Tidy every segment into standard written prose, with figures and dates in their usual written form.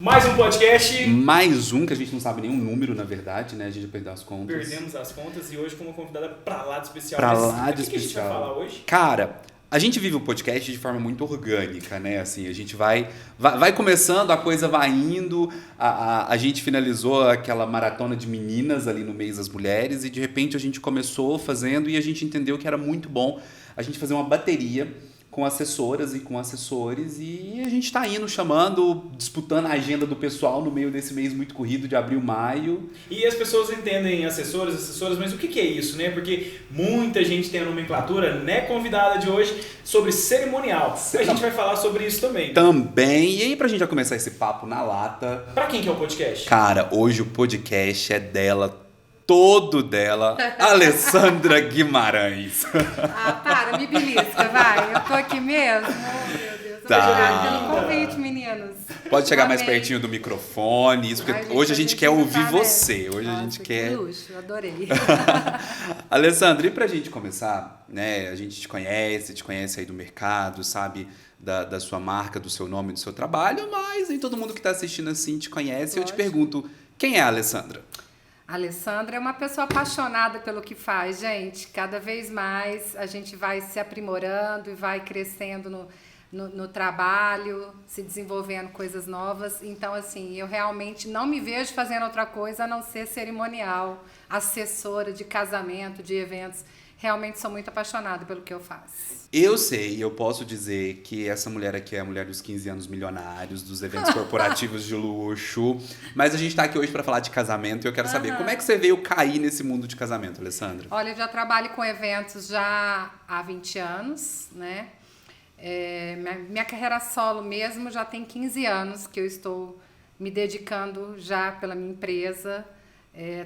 Mais um podcast. Mais um que a gente não sabe nenhum número, na verdade, né? A gente perdeu as contas. Perdemos as contas e hoje com uma convidada pra lá de especial. Pra Mas lá de o que a gente vai falar hoje? Cara, a gente vive o podcast de forma muito orgânica, né? Assim, a gente vai começando, a coisa vai indo. A gente finalizou aquela maratona de meninas ali no mês das mulheres e de repente a gente começou fazendo e a gente entendeu que era muito bom a gente fazer uma bateria com assessoras e com assessores, e a gente tá indo, chamando, disputando a agenda do pessoal no meio desse mês muito corrido de abril, maio. E as pessoas entendem assessoras, mas o que é isso, né? Porque muita gente tem a nomenclatura, né, convidada de hoje, sobre cerimonial. A gente vai falar sobre isso também. Também, e aí pra gente já começar esse papo na lata... Pra quem que é o podcast? Cara, hoje o podcast é dela, todo dela, Alessandra Guimarães. Ah, para, me belisca, vai. Eu tô aqui mesmo. Oh, meu Deus. Tá. Obrigada pelo convite, meninos. Pode chegar Amei. mais pertinho do microfone, isso, porque Ai, gente, hoje a gente quer não ouvir tá, você. né? Hoje Nossa, a gente que quer... luxo, adorei. Alessandra, e pra gente começar, né? A gente te conhece aí do mercado, sabe da sua marca, do seu nome, do seu trabalho, mas nem todo mundo que tá assistindo assim te conhece. Lógico. Eu te pergunto, quem é a Alessandra? A Alessandra é uma pessoa apaixonada pelo que faz, gente. Cada vez mais a gente vai se aprimorando e vai crescendo no trabalho, se desenvolvendo coisas novas. Então, assim, eu realmente não me vejo fazendo outra coisa a não ser cerimonial, assessora de casamento, de eventos. Realmente sou muito apaixonada pelo que eu faço. Eu sei, eu posso dizer que essa mulher aqui é a mulher dos 15 anos milionários, dos eventos corporativos de luxo, mas a gente tá aqui hoje para falar de casamento e eu quero saber como é que você veio cair nesse mundo de casamento, Alessandra? Olha, eu já trabalho com eventos já há 20 anos, né? Minha carreira solo mesmo já tem 15 anos que eu estou me dedicando já pela minha empresa,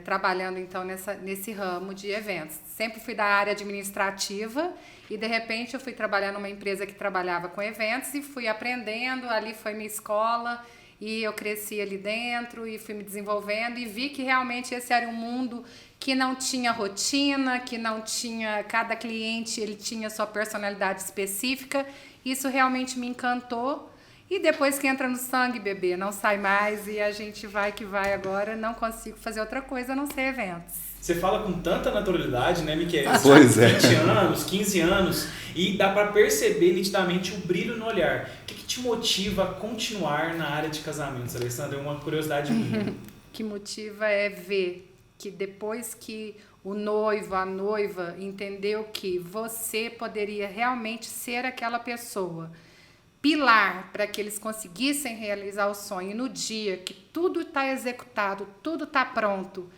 trabalhando então nesse ramo de eventos. Sempre fui da área administrativa e de repente eu fui trabalhar numa empresa que trabalhava com eventos e fui aprendendo, ali foi minha escola e eu cresci ali dentro e fui me desenvolvendo e vi que realmente esse era um mundo que não tinha rotina, que não tinha, cada cliente ele tinha sua personalidade específica. Isso realmente me encantou. E depois que entra no sangue, bebê, não sai mais e a gente vai que vai agora. Não consigo fazer outra coisa a não ser eventos. Você fala com tanta naturalidade, né, Miquel? Pois é. 20 anos, 15 anos, e dá pra perceber nitidamente o brilho no olhar. O que te motiva a continuar na área de casamentos, Alessandra? É uma curiosidade minha. O que motiva é ver que depois que o noivo, a noiva entendeu que você poderia realmente ser aquela pessoa, pilar para que eles conseguissem realizar o sonho no dia que tudo está executado, tudo está pronto,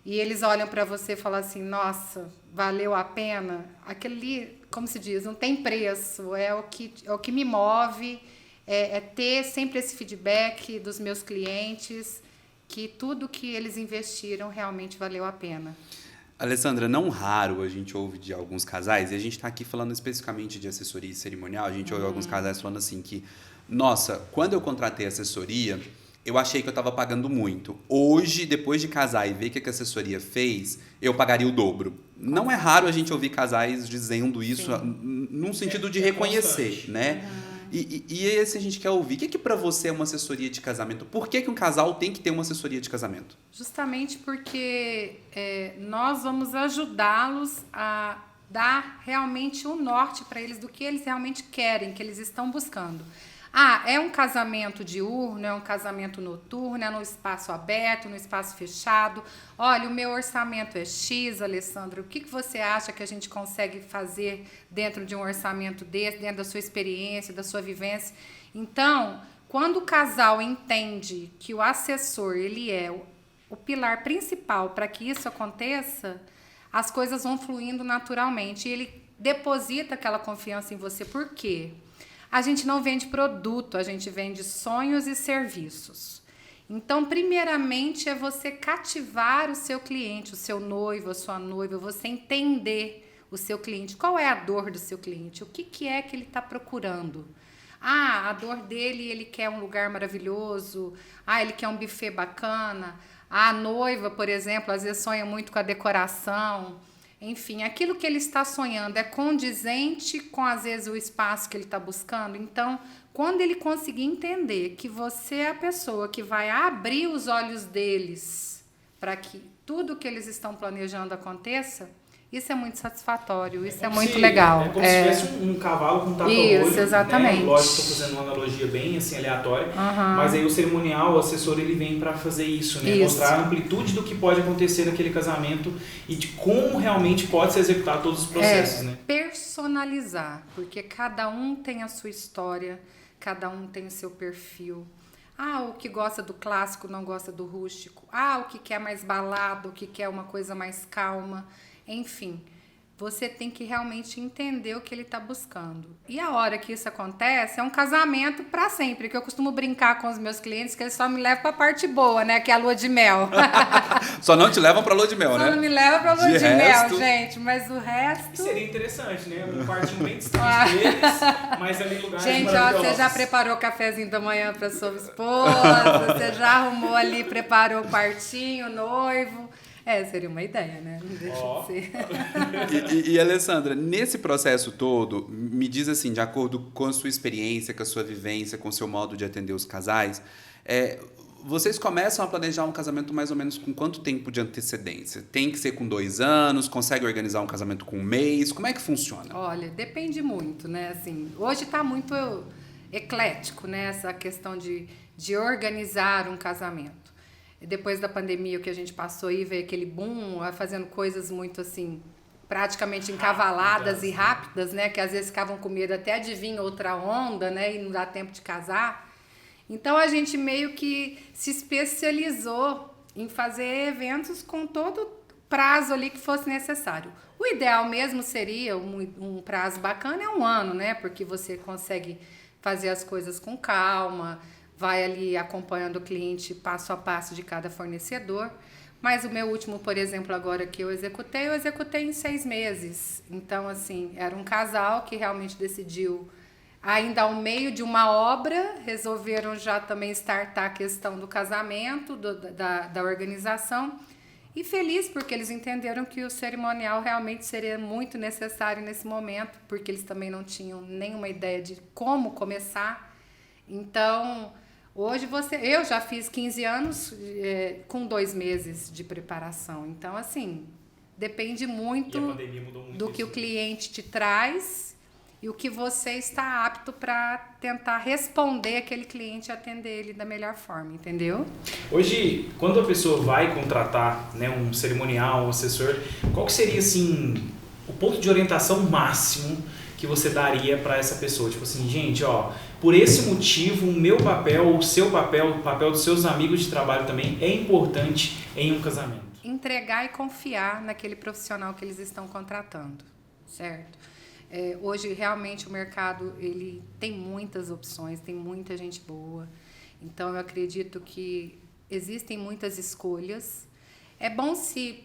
e eles olham para você e falam assim, nossa, valeu a pena, aquilo ali, como se diz, não tem preço, é o que me move, é ter sempre esse feedback dos meus clientes, que tudo que eles investiram realmente valeu a pena. Alessandra, não raro a gente ouve de alguns casais, e a gente está aqui falando especificamente de assessoria cerimonial, a gente ouve alguns casais falando assim que, nossa, quando eu contratei assessoria, eu achei que eu estava pagando muito. Hoje, depois de casar e ver o que a assessoria fez, eu pagaria o dobro. Não é raro a gente ouvir casais dizendo isso num sentido de reconhecer, constante, né? E esse a gente quer ouvir. O que pra você é uma assessoria de casamento? Por que um casal tem que ter uma assessoria de casamento? Justamente porque nós vamos ajudá-los a dar realmente o norte para eles do que eles realmente querem, que eles estão buscando. É um casamento diurno, é um casamento noturno, é no espaço aberto, no espaço fechado. Olha, o meu orçamento é X, Alessandra. O que você acha que a gente consegue fazer dentro de um orçamento desse, dentro da sua experiência, da sua vivência? Então, quando o casal entende que o assessor ele é o pilar principal para que isso aconteça, as coisas vão fluindo naturalmente. E ele deposita aquela confiança em você. Por quê? A gente não vende produto, a gente vende sonhos e serviços. Então, primeiramente, é você cativar o seu cliente, o seu noivo, a sua noiva, você entender o seu cliente. Qual é a dor do seu cliente? O que é que ele está procurando? A dor dele, ele quer um lugar maravilhoso, ele quer um buffet bacana. A noiva, por exemplo, às vezes sonha muito com a decoração. Enfim, aquilo que ele está sonhando é condizente com, às vezes, o espaço que ele está buscando. Então, quando ele conseguir entender que você é a pessoa que vai abrir os olhos deles para que tudo que eles estão planejando aconteça, isso é muito satisfatório, isso é muito legal. É como se tivesse um cavalo com um tapa-olho. Isso, exatamente. Né? Lógico, estou fazendo uma analogia bem assim, aleatória, mas aí o cerimonial, o assessor, ele vem para fazer isso, né? Mostrar a amplitude do que pode acontecer naquele casamento e de como realmente pode se executar todos os processos. Né? Personalizar, porque cada um tem a sua história, cada um tem o seu perfil. O que gosta do clássico não gosta do rústico. O que quer mais balado, o que quer uma coisa mais calma. Enfim, você tem que realmente entender o que ele está buscando. E a hora que isso acontece, é um casamento para sempre, que eu costumo brincar com os meus clientes, que eles só me levam para a parte boa, né? Que é a lua de mel. Só não te levam para lua de mel, né? Só não me levam para lua de mel, gente, mas o resto... E seria interessante, né? Um quartinho bem distante deles, mas ali lugares gente, maravilhosos. Você já preparou o cafezinho da manhã para sua esposa, você já arrumou ali, preparou o quartinho, o noivo... seria uma ideia, né? Não deixa de ser. E Alessandra, nesse processo todo, me diz assim, de acordo com a sua experiência, com a sua vivência, com o seu modo de atender os casais, vocês começam a planejar um casamento mais ou menos com quanto tempo de antecedência? Tem que ser com 2 anos? Consegue organizar um casamento com 1 mês? Como é que funciona? Olha, depende muito, né? Assim, hoje está muito eclético, né? Essa questão de organizar um casamento. Depois da pandemia, o que a gente passou aí, veio aquele boom, fazendo coisas muito assim, praticamente encavaladas e rápidas, né? Que às vezes ficavam com medo até de vir outra onda, né? E não dá tempo de casar. Então a gente meio que se especializou em fazer eventos com todo o prazo ali que fosse necessário. O ideal mesmo seria um prazo bacana, é 1 ano, né? Porque você consegue fazer as coisas com calma, vai ali acompanhando o cliente passo a passo de cada fornecedor. Mas o meu último, por exemplo, agora que eu executei em 6 meses. Então, assim, era um casal que realmente decidiu, ainda ao meio de uma obra, resolveram já também startar a questão do casamento, da organização. E feliz porque eles entenderam que o cerimonial realmente seria muito necessário nesse momento, porque eles também não tinham nenhuma ideia de como começar. Então... Hoje eu já fiz 15 anos com 2 meses de preparação. Então, assim, depende muito do que o cliente te traz e o que você está apto para tentar responder aquele cliente e atender ele da melhor forma, entendeu? Hoje, quando a pessoa vai contratar, né, um cerimonial, um assessor, qual que seria, assim, o ponto de orientação máximo que você daria para essa pessoa? Tipo assim, gente, por esse motivo, o meu papel, o seu papel, o papel dos seus amigos de trabalho também é importante em um casamento. Entregar e confiar naquele profissional que eles estão contratando, certo? Hoje, realmente, o mercado ele tem muitas opções, tem muita gente boa. Então, eu acredito que existem muitas escolhas. É bom se...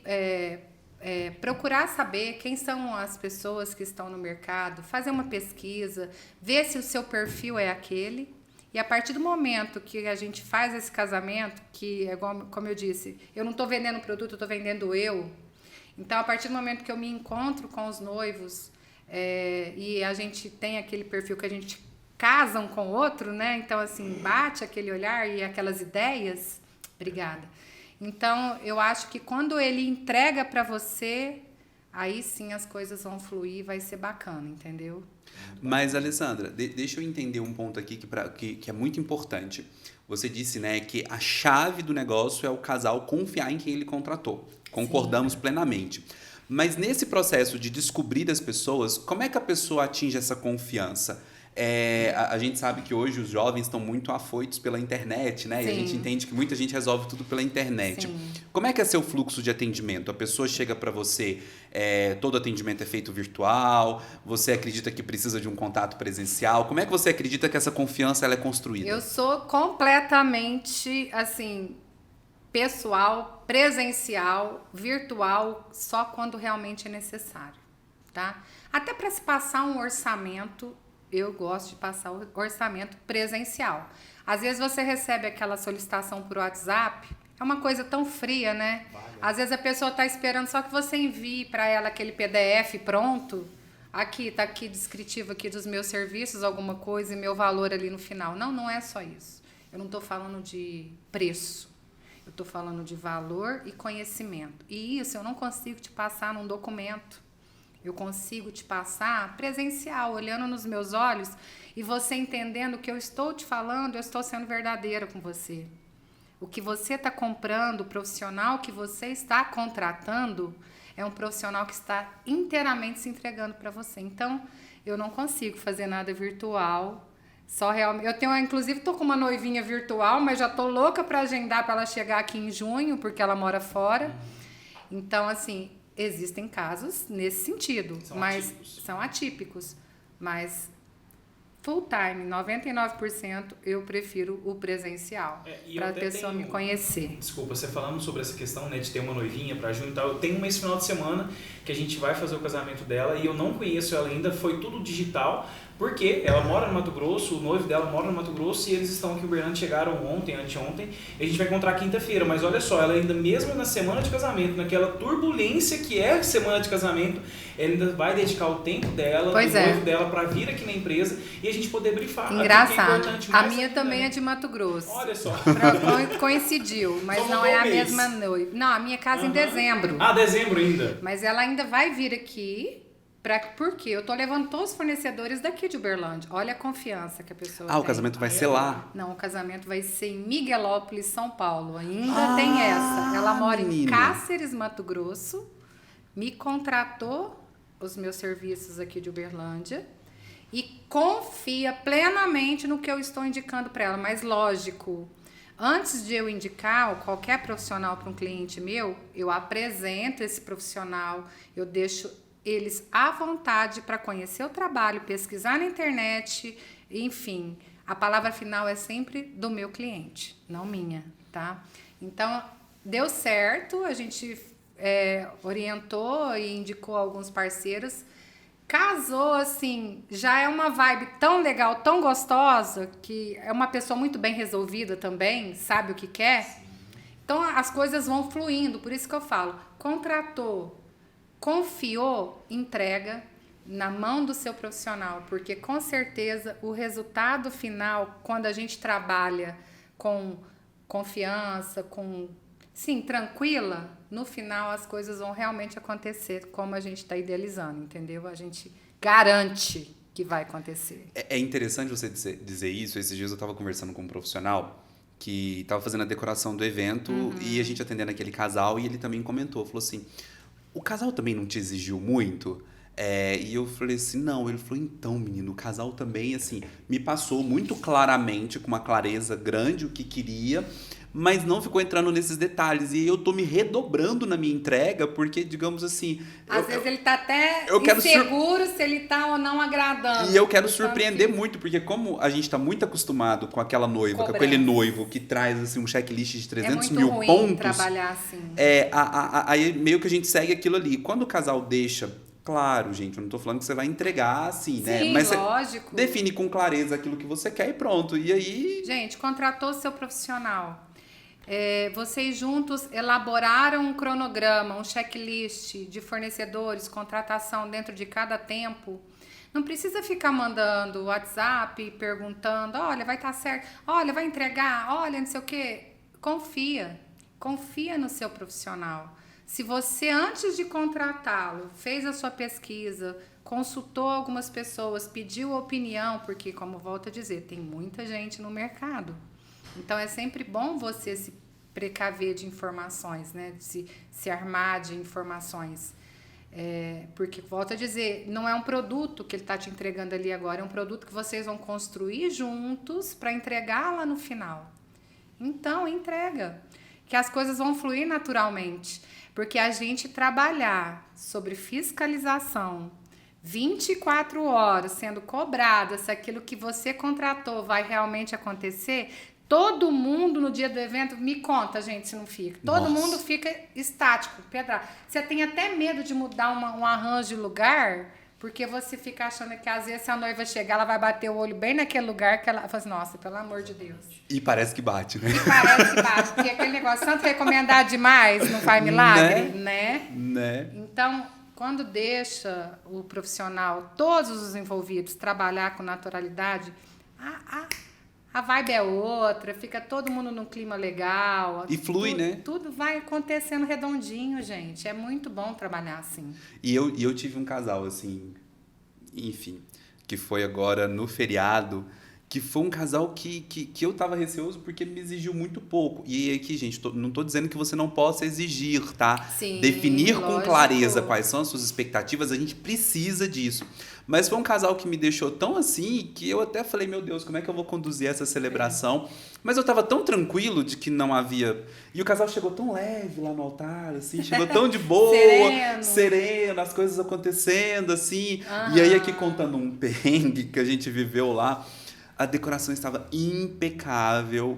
procurar saber quem são as pessoas que estão no mercado, fazer uma pesquisa, ver se o seu perfil é aquele. E a partir do momento que a gente faz esse casamento, que é como eu disse, eu não estou vendendo produto, eu estou vendendo eu. Então, a partir do momento que eu me encontro com os noivos e a gente tem aquele perfil que a gente casa um com o outro, né? Então, assim, bate aquele olhar e aquelas ideias. Obrigada. Então, eu acho que quando ele entrega para você, aí sim as coisas vão fluir, vai ser bacana, entendeu? Mas, Alessandra, deixa eu entender um ponto aqui que é muito importante. Você disse, né, que a chave do negócio é o casal confiar em quem ele contratou. Concordamos plenamente. Mas nesse processo de descobrir as pessoas, como é que a pessoa atinge essa confiança? A gente sabe que hoje os jovens estão muito afoitos pela internet, né? Sim. E a gente entende que muita gente resolve tudo pela internet. Sim. Como é que é seu fluxo de atendimento? A pessoa chega para você, todo atendimento é feito virtual? Você acredita que precisa de um contato presencial? Como é que você acredita que essa confiança ela é construída? Eu sou completamente, assim, pessoal, presencial, virtual, só quando realmente é necessário, tá? Até para se passar um orçamento... Eu gosto de passar o orçamento presencial. Às vezes você recebe aquela solicitação por WhatsApp, é uma coisa tão fria, né? Às vezes a pessoa está esperando só que você envie para ela aquele PDF pronto. Aqui, tá aqui descritivo aqui dos meus serviços, alguma coisa e meu valor ali no final. Não, não é só isso. Eu não estou falando de preço. Eu estou falando de valor e conhecimento. E isso eu não consigo te passar num documento. Eu consigo te passar presencial, olhando nos meus olhos e você entendendo que eu estou te falando, eu estou sendo verdadeira com você. O que você está comprando, o profissional que você está contratando, é um profissional que está inteiramente se entregando para você. Então, eu não consigo fazer nada virtual. Só realmente. Eu tenho, inclusive, tô com uma noivinha virtual, mas já tô louca para agendar para ela chegar aqui em junho, porque ela mora fora. Então, assim, existem casos nesse sentido, são atípicos. Mas full time, 99%, eu prefiro o presencial, para a pessoa me conhecer. Desculpa, você falando sobre essa questão, né, de ter uma noivinha para junho e tal, eu tenho esse final de semana que a gente vai fazer o casamento dela e eu não conheço ela ainda, foi tudo digital, porque ela mora no Mato Grosso, o noivo dela mora no Mato Grosso e eles estão aqui em Uberlândia, chegaram ontem, anteontem, e a gente vai encontrar quinta-feira, mas olha só, ela ainda mesmo na semana de casamento, naquela turbulência que é a semana de casamento, ela ainda vai dedicar o tempo dela, o noivo dela para vir aqui na empresa e a gente poder brifar. Engraçado, a minha também é de Mato Grosso. Olha só. Coincidiu, mas não é a mesma noiva. Não, a minha casa em dezembro. Ah, dezembro ainda. Mas ela ainda vai vir aqui. Porque eu tô levando todos os fornecedores daqui de Uberlândia. Olha a confiança que a pessoa tem. O casamento vai ser lá? Não, o casamento vai ser em Miguelópolis, São Paulo. Ainda tem essa. Ela mora em Cáceres, Mato Grosso. Me contratou os meus serviços aqui de Uberlândia. E confia plenamente no que eu estou indicando para ela. Mas, lógico, antes de eu indicar qualquer profissional para um cliente meu, eu apresento esse profissional, eu deixo eles à vontade para conhecer o trabalho, pesquisar na internet, enfim. A palavra final é sempre do meu cliente, não minha, tá? Então, deu certo, a gente orientou e indicou alguns parceiros. Casou, assim, já é uma vibe tão legal, tão gostosa, que é uma pessoa muito bem resolvida também, sabe o que quer. Então, as coisas vão fluindo, por isso que eu falo, contratou, confiou, entrega na mão do seu profissional, porque com certeza o resultado final, quando a gente trabalha com confiança, tranquila, no final as coisas vão realmente acontecer como a gente está idealizando, entendeu? A gente garante que vai acontecer. É interessante você dizer isso. Esses dias eu estava conversando com um profissional que estava fazendo a decoração do evento e a gente atendendo aquele casal e ele também comentou, falou assim, o casal também não te exigiu muito? E eu falei assim, não. Ele falou, então, menino, o casal também, assim, me passou muito claramente, com uma clareza grande, o que queria, mas não ficou entrando nesses detalhes. E eu tô me redobrando na minha entrega, porque, digamos assim... Às vezes ele tá até inseguro se ele tá ou não agradando. E eu quero surpreender muito, porque como a gente tá muito acostumado com aquela noiva, com aquele noivo que traz assim, um checklist de 300 mil pontos... É muito ruim trabalhar assim. Aí meio que a gente segue aquilo ali. Quando o casal deixa... Claro, gente, eu não tô falando que você vai entregar assim, né? Sim, mas lógico. Você define com clareza aquilo que você quer e pronto. E aí... Gente, contratou seu profissional. Vocês juntos elaboraram um cronograma, um checklist de fornecedores, contratação dentro de cada tempo. Não precisa ficar mandando WhatsApp, perguntando, olha, vai estar certo, olha, vai entregar, olha, não sei o quê. Confia no seu profissional. Se você, antes de contratá-lo, fez a sua pesquisa, consultou algumas pessoas, pediu opinião, porque, como volto a dizer, tem muita gente no mercado. Então, é sempre bom você se precaver de informações, né? Se armar de informações. Porque, volto a dizer, não é um produto que ele está te entregando ali agora, é um produto que vocês vão construir juntos para entregar lá no final. Então, entrega. Que as coisas vão fluir naturalmente. Porque a gente trabalhar sobre fiscalização 24 horas sendo cobrada se aquilo que você contratou vai realmente acontecer, todo mundo no dia do evento, me conta, gente, se não fica. Todo mundo fica estático, pedrado. Você tem até medo de mudar um arranjo de lugar, Porque você fica achando que às vezes se a noiva chegar, ela vai bater o olho bem naquele lugar que ela fala assim, nossa, pelo amor de Deus. E parece que bate, né? E parece que bate, porque aquele negócio, tanto recomendar demais, não faz milagre, né? Então, quando deixa o profissional, todos os envolvidos, trabalhar com naturalidade, a vibe é outra, fica todo mundo num clima legal. E flui, né? Tudo vai acontecendo redondinho, gente. É muito bom trabalhar assim. E eu tive um casal, assim, enfim, que foi agora no feriado, que foi um casal que eu tava receoso porque ele me exigiu muito pouco. E aqui, gente, não tô dizendo que você não possa exigir, tá? Sim, definir com lógico. clareza quais são as suas expectativas, a gente precisa disso. Mas foi um casal que me deixou tão assim que eu até falei, meu Deus, como é que eu vou conduzir essa celebração? Mas eu tava tão tranquilo de que não havia... E o casal chegou tão leve lá no altar, assim, chegou tão de boa, sereno, as coisas acontecendo, assim. Uhum. E aí aqui contando um perrengue que a gente viveu lá, a decoração estava impecável,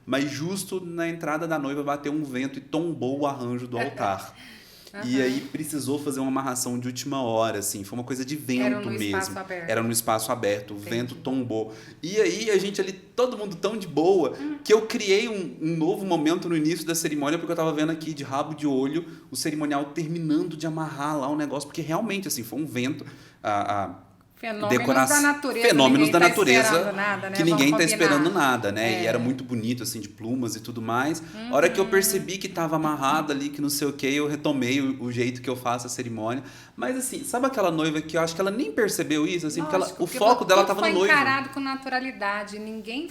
mas justo na entrada da noiva bateu um vento e tombou o arranjo do altar. E aí precisou fazer uma amarração de última hora, assim, foi uma coisa de vento mesmo. Era no espaço aberto, o vento tombou. E aí a gente ali, todo mundo tão de boa, que eu criei um novo momento no início da cerimônia, porque eu tava vendo aqui de rabo de olho o cerimonial terminando de amarrar lá o negócio, porque realmente, assim, foi um vento, Fenômenos da natureza nada, né? Que ninguém tá esperando nada, né? E era muito bonito, assim, de plumas e tudo mais. A hora que eu percebi que tava amarrado ali, que não sei o que, eu retomei o jeito que eu faço a cerimônia. Mas assim, sabe aquela noiva que eu acho que ela nem percebeu isso, assim, Lógico, porque o foco dela tava no noivo. Foi encarado com naturalidade, ninguém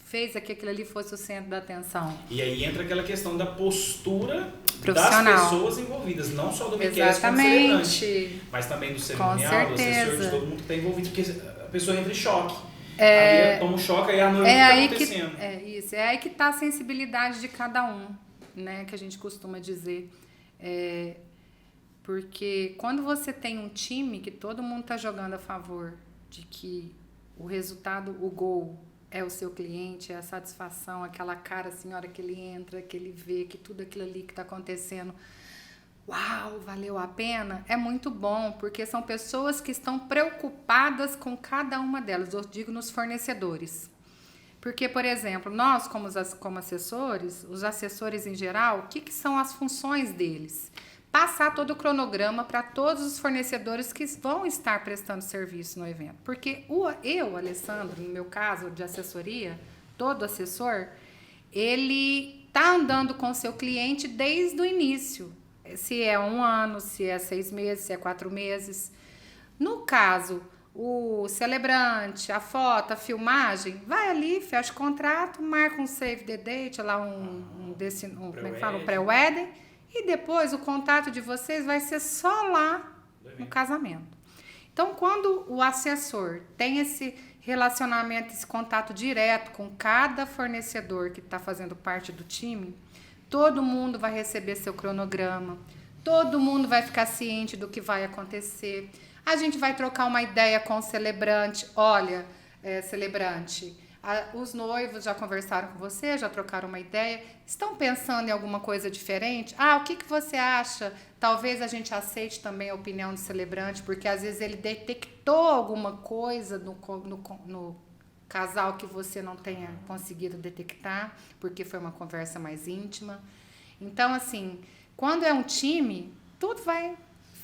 fez que aquilo ali fosse o centro da atenção. E aí entra aquela questão da postura profissional das pessoas envolvidas, não só do Miqueias como celebrante, mas também do cerimonial, do assessor, de todo mundo que está envolvido, porque a pessoa entra em choque. Aí toma um choque, aí a noiva está acontecendo. É aí que está a sensibilidade de cada um, né, que a gente costuma dizer. Porque quando você tem um time que todo mundo está jogando a favor de que o resultado, o gol, é o seu cliente, é a satisfação, aquela cara assim, a hora que ele entra, que ele vê que tudo aquilo ali que está acontecendo, uau, valeu a pena, é muito bom, porque são pessoas que estão preocupadas com cada uma delas, eu digo nos fornecedores. Porque, por exemplo, nós como assessores, os assessores em geral, o que são as funções deles? Passar todo o cronograma para todos os fornecedores que vão estar prestando serviço no evento. Porque eu, Alessandro, no meu caso de assessoria, todo assessor, ele está andando com o seu cliente desde o início. Se é 1 ano, se é 6 meses, se é 4 meses. No caso, o celebrante, a foto, a filmagem, vai ali, fecha o contrato, marca um save the date, lá um pré-wedding. E depois o contato de vocês vai ser só lá no casamento. Então, quando o assessor tem esse relacionamento, esse contato direto com cada fornecedor que está fazendo parte do time, todo mundo vai receber seu cronograma, todo mundo vai ficar ciente do que vai acontecer. A gente vai trocar uma ideia com o celebrante. Olha, celebrante, os noivos já conversaram com você, já trocaram uma ideia, estão pensando em alguma coisa diferente? O que você acha? Talvez a gente aceite também a opinião do celebrante, porque às vezes ele detectou alguma coisa no casal que você não tenha conseguido detectar, porque foi uma conversa mais íntima. Então, assim, quando é um time, tudo vai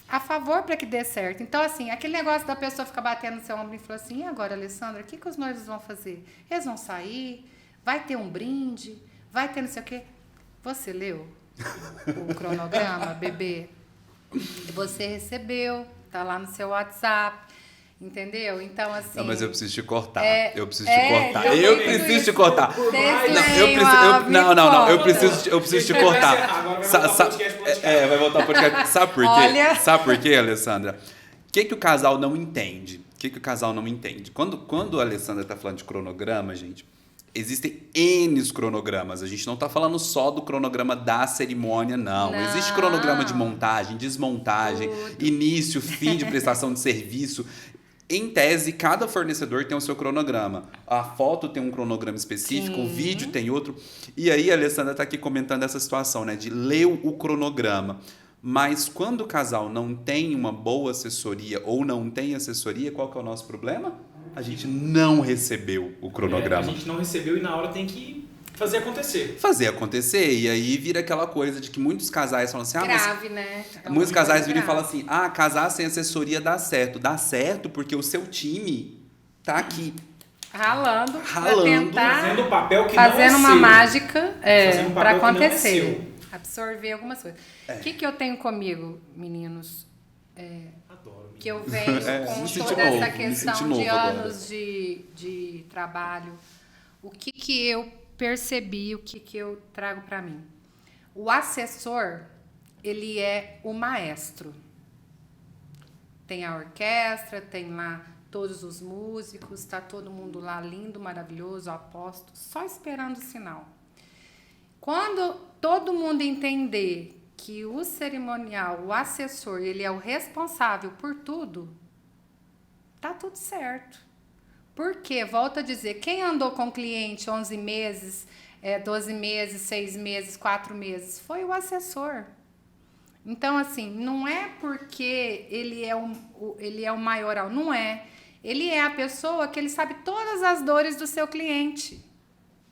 a favor para que dê certo. Então, assim, aquele negócio da pessoa ficar batendo no seu ombro e falar assim, e agora, Alessandra, o que os noivos vão fazer? Eles vão sair? Vai ter um brinde? Vai ter não sei o quê? Você leu o cronograma, bebê? Você recebeu, tá lá no seu WhatsApp, entendeu? Então, assim... Não, mas eu preciso te cortar. Eu preciso te cortar. Eu preciso te cortar. Vai voltar o podcast. Sabe por quê? Olha. Sabe por quê, Alessandra? O que o casal não entende? Quando a Alessandra tá falando de cronograma, gente, existem N cronogramas. A gente não tá falando só do cronograma da cerimônia, não. Existe cronograma de montagem, desmontagem, início, fim de prestação de serviço. Em tese, cada fornecedor tem o seu cronograma. A foto tem um cronograma específico, o vídeo tem outro. E aí a Alessandra está aqui comentando essa situação, né? De ler o cronograma. Mas quando o casal não tem uma boa assessoria ou não tem assessoria, qual que é o nosso problema? A gente não recebeu o cronograma. A gente não recebeu e na hora tem que fazer acontecer. Fazer acontecer. E aí vira aquela coisa de que muitos casais falam assim... Grave, né? Muitos casais viram e falam assim, casar sem assessoria dá certo. Dá certo porque o seu time tá aqui. Ralando. Pra Ralando. tentar, Fazendo o papel que fazendo não é uma seu. mágica Fazendo um para papel que não é acontecer. seu. Absorver algumas coisas. O que eu tenho comigo, meninos? Adoro. Que eu venho com me senti toda novo, essa me questão senti de novo agora. anos de trabalho. O que eu percebi, o que eu trago para mim? O assessor, ele é o maestro. Tem a orquestra, tem lá todos os músicos, está todo mundo lá lindo, maravilhoso, aposto, só esperando o sinal. Quando todo mundo entender que o cerimonial, o assessor, ele é o responsável por tudo, tá tudo certo. Porque, volto a dizer, quem andou com o cliente 11 meses, 12 meses, 6 meses, 4 meses, foi o assessor. Então, assim, não é porque ele é o maioral, não é. Ele é a pessoa que ele sabe todas as dores do seu cliente.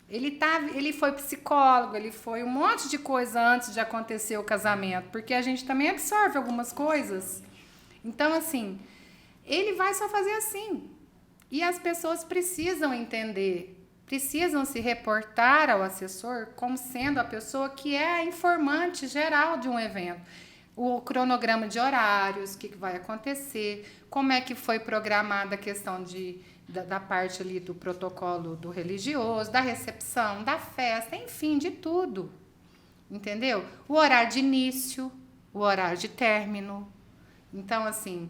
Ele foi psicólogo, ele foi um monte de coisa antes de acontecer o casamento, porque a gente também absorve algumas coisas. Então, assim, ele vai só fazer assim. E as pessoas precisam entender, precisam se reportar ao assessor como sendo a pessoa que é a informante geral de um evento. O cronograma de horários, o que vai acontecer, como é que foi programada a questão da parte ali do protocolo do religioso, da recepção, da festa, enfim, de tudo. Entendeu? O horário de início, o horário de término. Então, assim,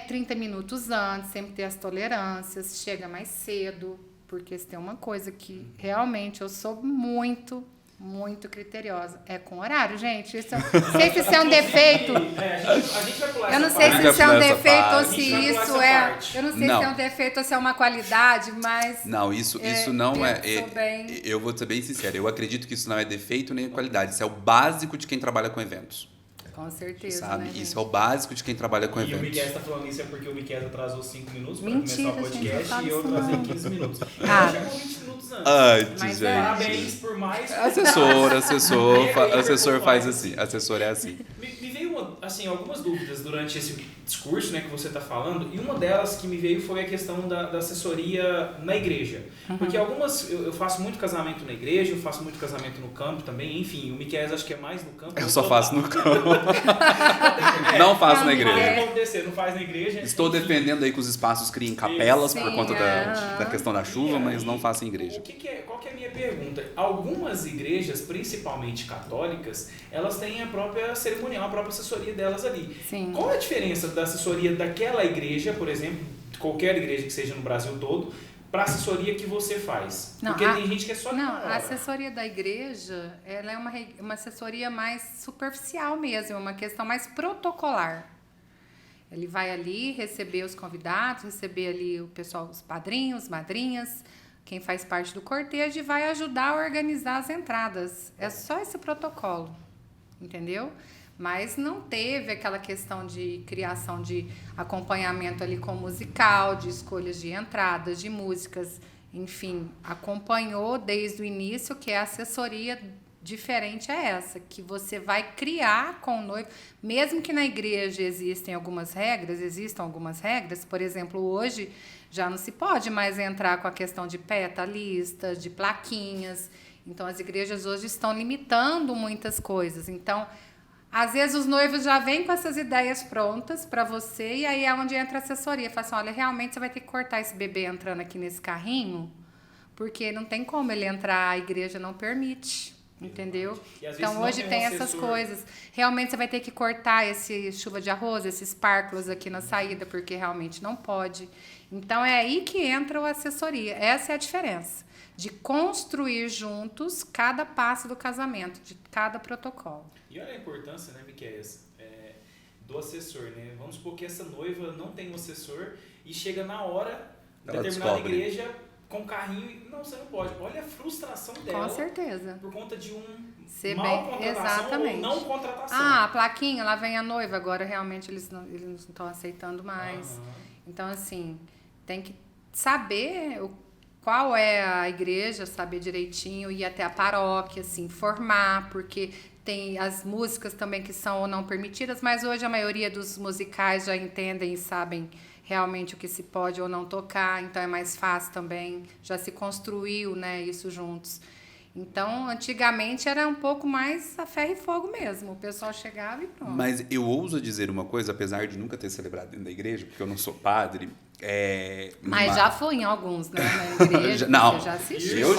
30 minutos antes, sempre ter as tolerâncias, chega mais cedo, porque se tem uma coisa que realmente eu sou muito criteriosa. É com horário, gente. Não sei se isso é um defeito. A gente vai pular Eu não essa sei parte. se isso é um Essa defeito ou parte. se A gente vai pular isso essa é. parte. Eu não sei se é um defeito ou se é uma qualidade, mas. Não, isso não é. penso bem. Eu vou ser bem sincero, eu acredito que isso não é defeito nem qualidade. Isso é o básico de quem trabalha com eventos. Com certeza. Sabe? Né, Isso gente? é o básico de quem trabalha com E o eventos. Miquel está falando isso porque o Miquel atrasou 5 minutos para Mentira, começar o gente, podcast não e eu fala atrasei isso 15 minutos. Ah. Chegou 20 minutos antes. Antes, Mas gente. Parabéns por mais. Assessor faz assim. Assessor é assim. Me veio algumas dúvidas durante esse discurso, né, que você está falando, e uma delas que me veio foi a questão da assessoria na igreja. Porque eu faço muito casamento na igreja, eu faço muito casamento no campo também, enfim, o Miquel acho que é mais no campo. Eu só faço no campo. Não faço na igreja. Não faz na igreja. Estou defendendo aí que os espaços criem capelas por conta Sim, da questão da chuva, mas não faço em igreja. Qual que é a minha pergunta? Algumas igrejas, principalmente católicas, elas têm a própria cerimonial, a própria assessoria delas ali. Sim. Qual é a diferença da assessoria daquela igreja, por exemplo, qualquer igreja que seja no Brasil todo, para a assessoria que você faz? Não, Porque tem gente que é só Não, na hora. a assessoria da igreja, ela é uma assessoria mais superficial mesmo, uma questão mais protocolar. Ele vai ali receber os convidados, receber ali o pessoal, os padrinhos, madrinhas, quem faz parte do cortejo e vai ajudar a organizar as entradas. É só esse protocolo, entendeu? Mas não teve aquela questão de criação de acompanhamento ali com musical, de escolhas de entradas, de músicas, enfim, acompanhou desde o início, que é a assessoria diferente é essa, que você vai criar com o noivo, mesmo que na igreja existam algumas regras, por exemplo, hoje já não se pode mais entrar com a questão de petalistas, de plaquinhas, então as igrejas hoje estão limitando muitas coisas, então às vezes os noivos já vêm com essas ideias prontas para você e aí é onde entra a assessoria. Fala assim, olha, realmente você vai ter que cortar esse bebê entrando aqui nesse carrinho, porque não tem como ele entrar, a igreja não permite, entendeu? Então hoje tem essas coisas. Realmente você vai ter que cortar esse chuva de arroz, esses párculos aqui na saída, porque realmente não pode. Então é aí que entra a assessoria. Essa é a diferença. De construir juntos cada passo do casamento, de cada protocolo. E olha a importância, né, Miquel, do assessor, né? Vamos supor que essa noiva não tem um assessor e chega na hora, Ela determinada descobre. igreja com o carrinho e não, você não pode. Olha a frustração dela. Com certeza. Por conta de Ser mal bem, contratação exatamente. ou não contratação. A plaquinha, lá vem a noiva, agora realmente eles não estão aceitando mais. Então, assim, tem que saber qual é a igreja, saber direitinho, ir até a paróquia, assim, formar, porque tem as músicas também que são ou não permitidas, mas hoje a maioria dos musicais já entendem e sabem realmente o que se pode ou não tocar, então é mais fácil também, já se construiu, né, isso juntos. Então, antigamente era um pouco mais a ferro e fogo mesmo, o pessoal chegava e pronto. Mas eu ouso dizer uma coisa, apesar de nunca ter celebrado dentro da igreja, porque eu não sou padre, Mas já fui em alguns, né, na igreja, não, eu já assisti. Eu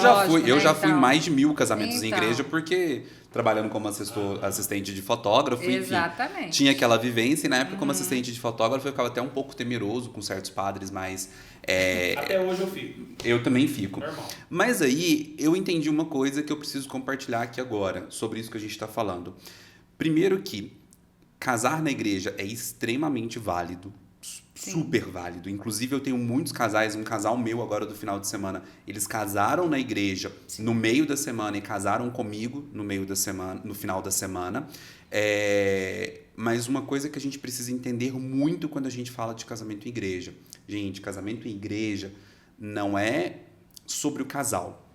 já fui em então, mais de 1000 casamentos em então. igreja, porque trabalhando como assistente de fotógrafo, enfim, Exatamente. tinha aquela vivência, e na época como assistente de fotógrafo eu ficava até um pouco temeroso com certos padres, mas... Até hoje eu fico. Eu também fico. Normal. Mas aí eu entendi uma coisa que eu preciso compartilhar aqui agora, sobre isso que a gente está falando. Primeiro que casar na igreja é extremamente válido, super válido. Inclusive eu tenho muitos casais, um casal meu agora do final de semana, eles casaram na igreja no meio da semana e casaram comigo no meio da semana, no final da semana. Mas uma coisa que a gente precisa entender muito quando a gente fala de casamento em igreja. Gente, casamento em igreja não é sobre o casal.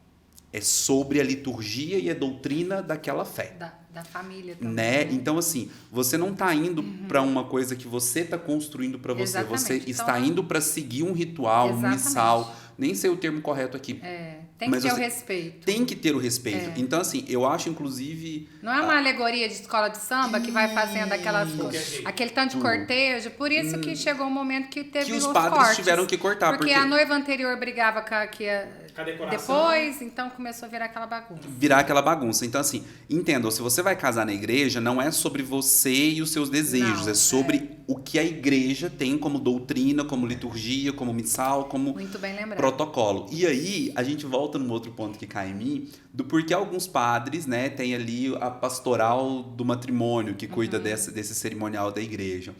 É sobre a liturgia e a doutrina daquela fé. Da família também. Né? Então, assim, você não está indo para uma coisa que você está construindo para você. Exatamente. Você está indo para seguir um ritual, um missal. Nem sei o termo correto aqui. Tem que ter o respeito. Tem que ter o respeito. Então, assim, eu acho, inclusive... Não é uma alegoria de escola de samba que vai fazendo aquele tanto de cortejo. Por isso que chegou um momento que teve que os os padres cortes. tiveram que cortar. Porque a noiva anterior brigava com a depois, então começou a virar aquela bagunça. Então, assim, entendam, se você vai casar na igreja, não é sobre você e os seus desejos. É sobre o que a igreja tem como doutrina, como liturgia, como missal, como muito bem lembrado. Protocolo. E aí, a gente volta num outro ponto que cai em mim, do porquê alguns padres, né, tem ali a pastoral do matrimônio, que cuida desse cerimonial da igreja.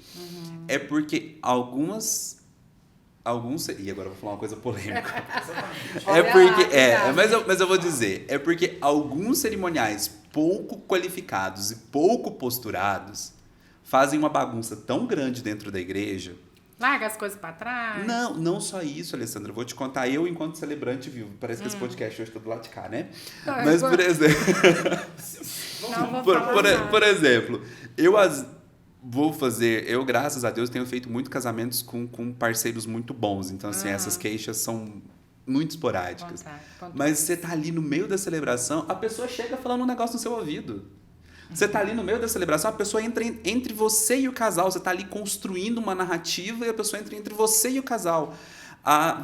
É porque alguns... E agora eu vou falar uma coisa polêmica. Mas eu vou dizer. É porque alguns cerimoniais pouco qualificados e pouco posturados fazem uma bagunça tão grande dentro da igreja. Larga as coisas pra trás. Não só isso, Alessandra. Eu vou te contar, eu enquanto celebrante vivo. Parece que esse podcast hoje tá do lado de cá, né? Mas, por exemplo... por exemplo, eu, graças a Deus, tenho feito muito casamentos com parceiros muito bons. Então, assim, essas queixas são muito esporádicas. Mas você tá ali no meio da celebração, a pessoa chega falando um negócio no seu ouvido. Você tá ali no meio da celebração, a pessoa entra entre você e o casal. Você tá ali construindo uma narrativa e a pessoa entra entre você e o casal.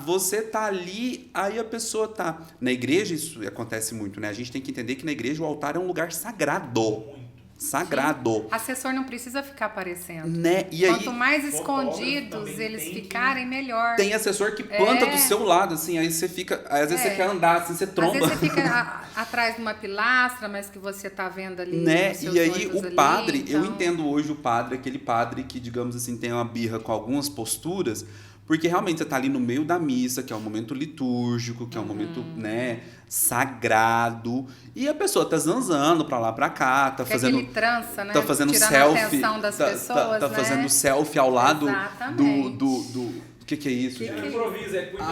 Você tá ali, aí a pessoa tá... Na igreja isso acontece muito, né? A gente tem que entender que na igreja o altar é um lugar sagrado. Sagrado. Sim. Assessor não precisa ficar aparecendo. Né? E quanto aí, mais escondidos eles ficarem, melhor. Tem assessor que planta do seu lado, assim, aí você fica... Às vezes você quer andar, assim, você tromba. Às vezes você fica atrás de uma pilastra, mas que você tá vendo ali. Né? E aí o padre, então... eu entendo hoje o padre, aquele padre que, digamos assim, tem uma birra com algumas posturas, porque realmente você tá ali no meio da missa, que é um momento litúrgico, que é um momento, né, sagrado, e a pessoa tá zanzando pra lá, pra cá, tá fazendo... trança, né? Tá fazendo tirando selfie. A atenção das pessoas, tá né? fazendo selfie ao lado do O que é isso, gente? Improvisa, é porque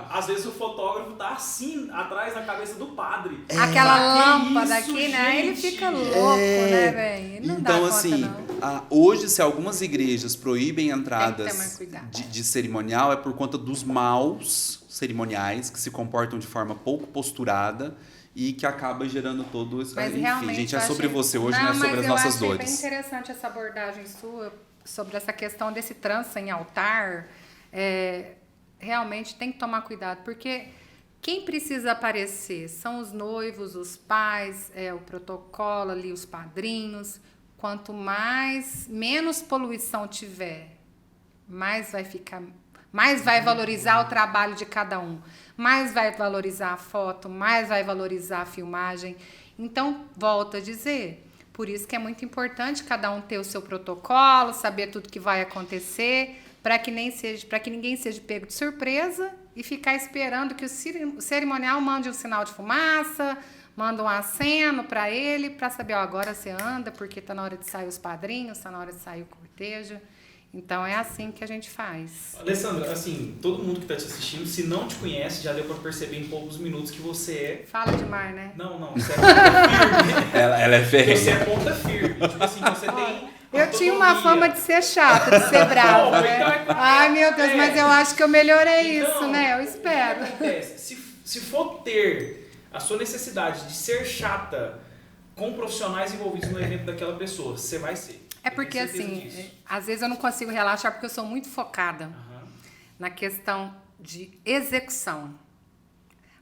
às vezes o fotógrafo tá assim, atrás da cabeça do padre. Aquela lâmpada aqui, né? Ele fica louco, né, velho? Não então, dá conta, assim, não. Hoje, se algumas igrejas proíbem entradas de cerimonial, é por conta dos maus cerimoniais que se comportam de forma pouco posturada e que acaba gerando todo isso. Mas enfim, gente, é sobre você hoje, não é sobre as nossas dores. Eu achei bem interessante essa abordagem sua sobre essa questão desse trança em altar. Realmente tem que tomar cuidado, porque quem precisa aparecer são os noivos, os pais, o protocolo ali, os padrinhos. Quanto menos poluição tiver, mais vai valorizar o trabalho de cada um, mais vai valorizar a foto, mais vai valorizar a filmagem. Então, volto a dizer, por isso que é muito importante cada um ter o seu protocolo, saber tudo que vai acontecer, para que ninguém seja pego de surpresa e ficar esperando que o cerimonial mande um sinal de fumaça, manda um aceno para ele, para saber, ó, agora você anda, porque tá na hora de sair os padrinhos, tá na hora de sair o cortejo. Então, é assim que a gente faz. Alessandra, assim, todo mundo que está te assistindo, se não te conhece, já deu para perceber em poucos minutos que você é... Fala demais, né? Não, você é ponta firme. Ela é ferrenha. Você é ponta firme. Tipo assim, você tem... Eu tinha uma fama de ser chata, de ser brava, né? Ai, meu Deus, mas eu acho que eu melhorei isso, né? Eu espero. O que acontece? Se for ter a sua necessidade de ser chata com profissionais envolvidos no evento daquela pessoa, você vai ser. É porque, assim, às vezes eu não consigo relaxar porque eu sou muito focada na questão de execução.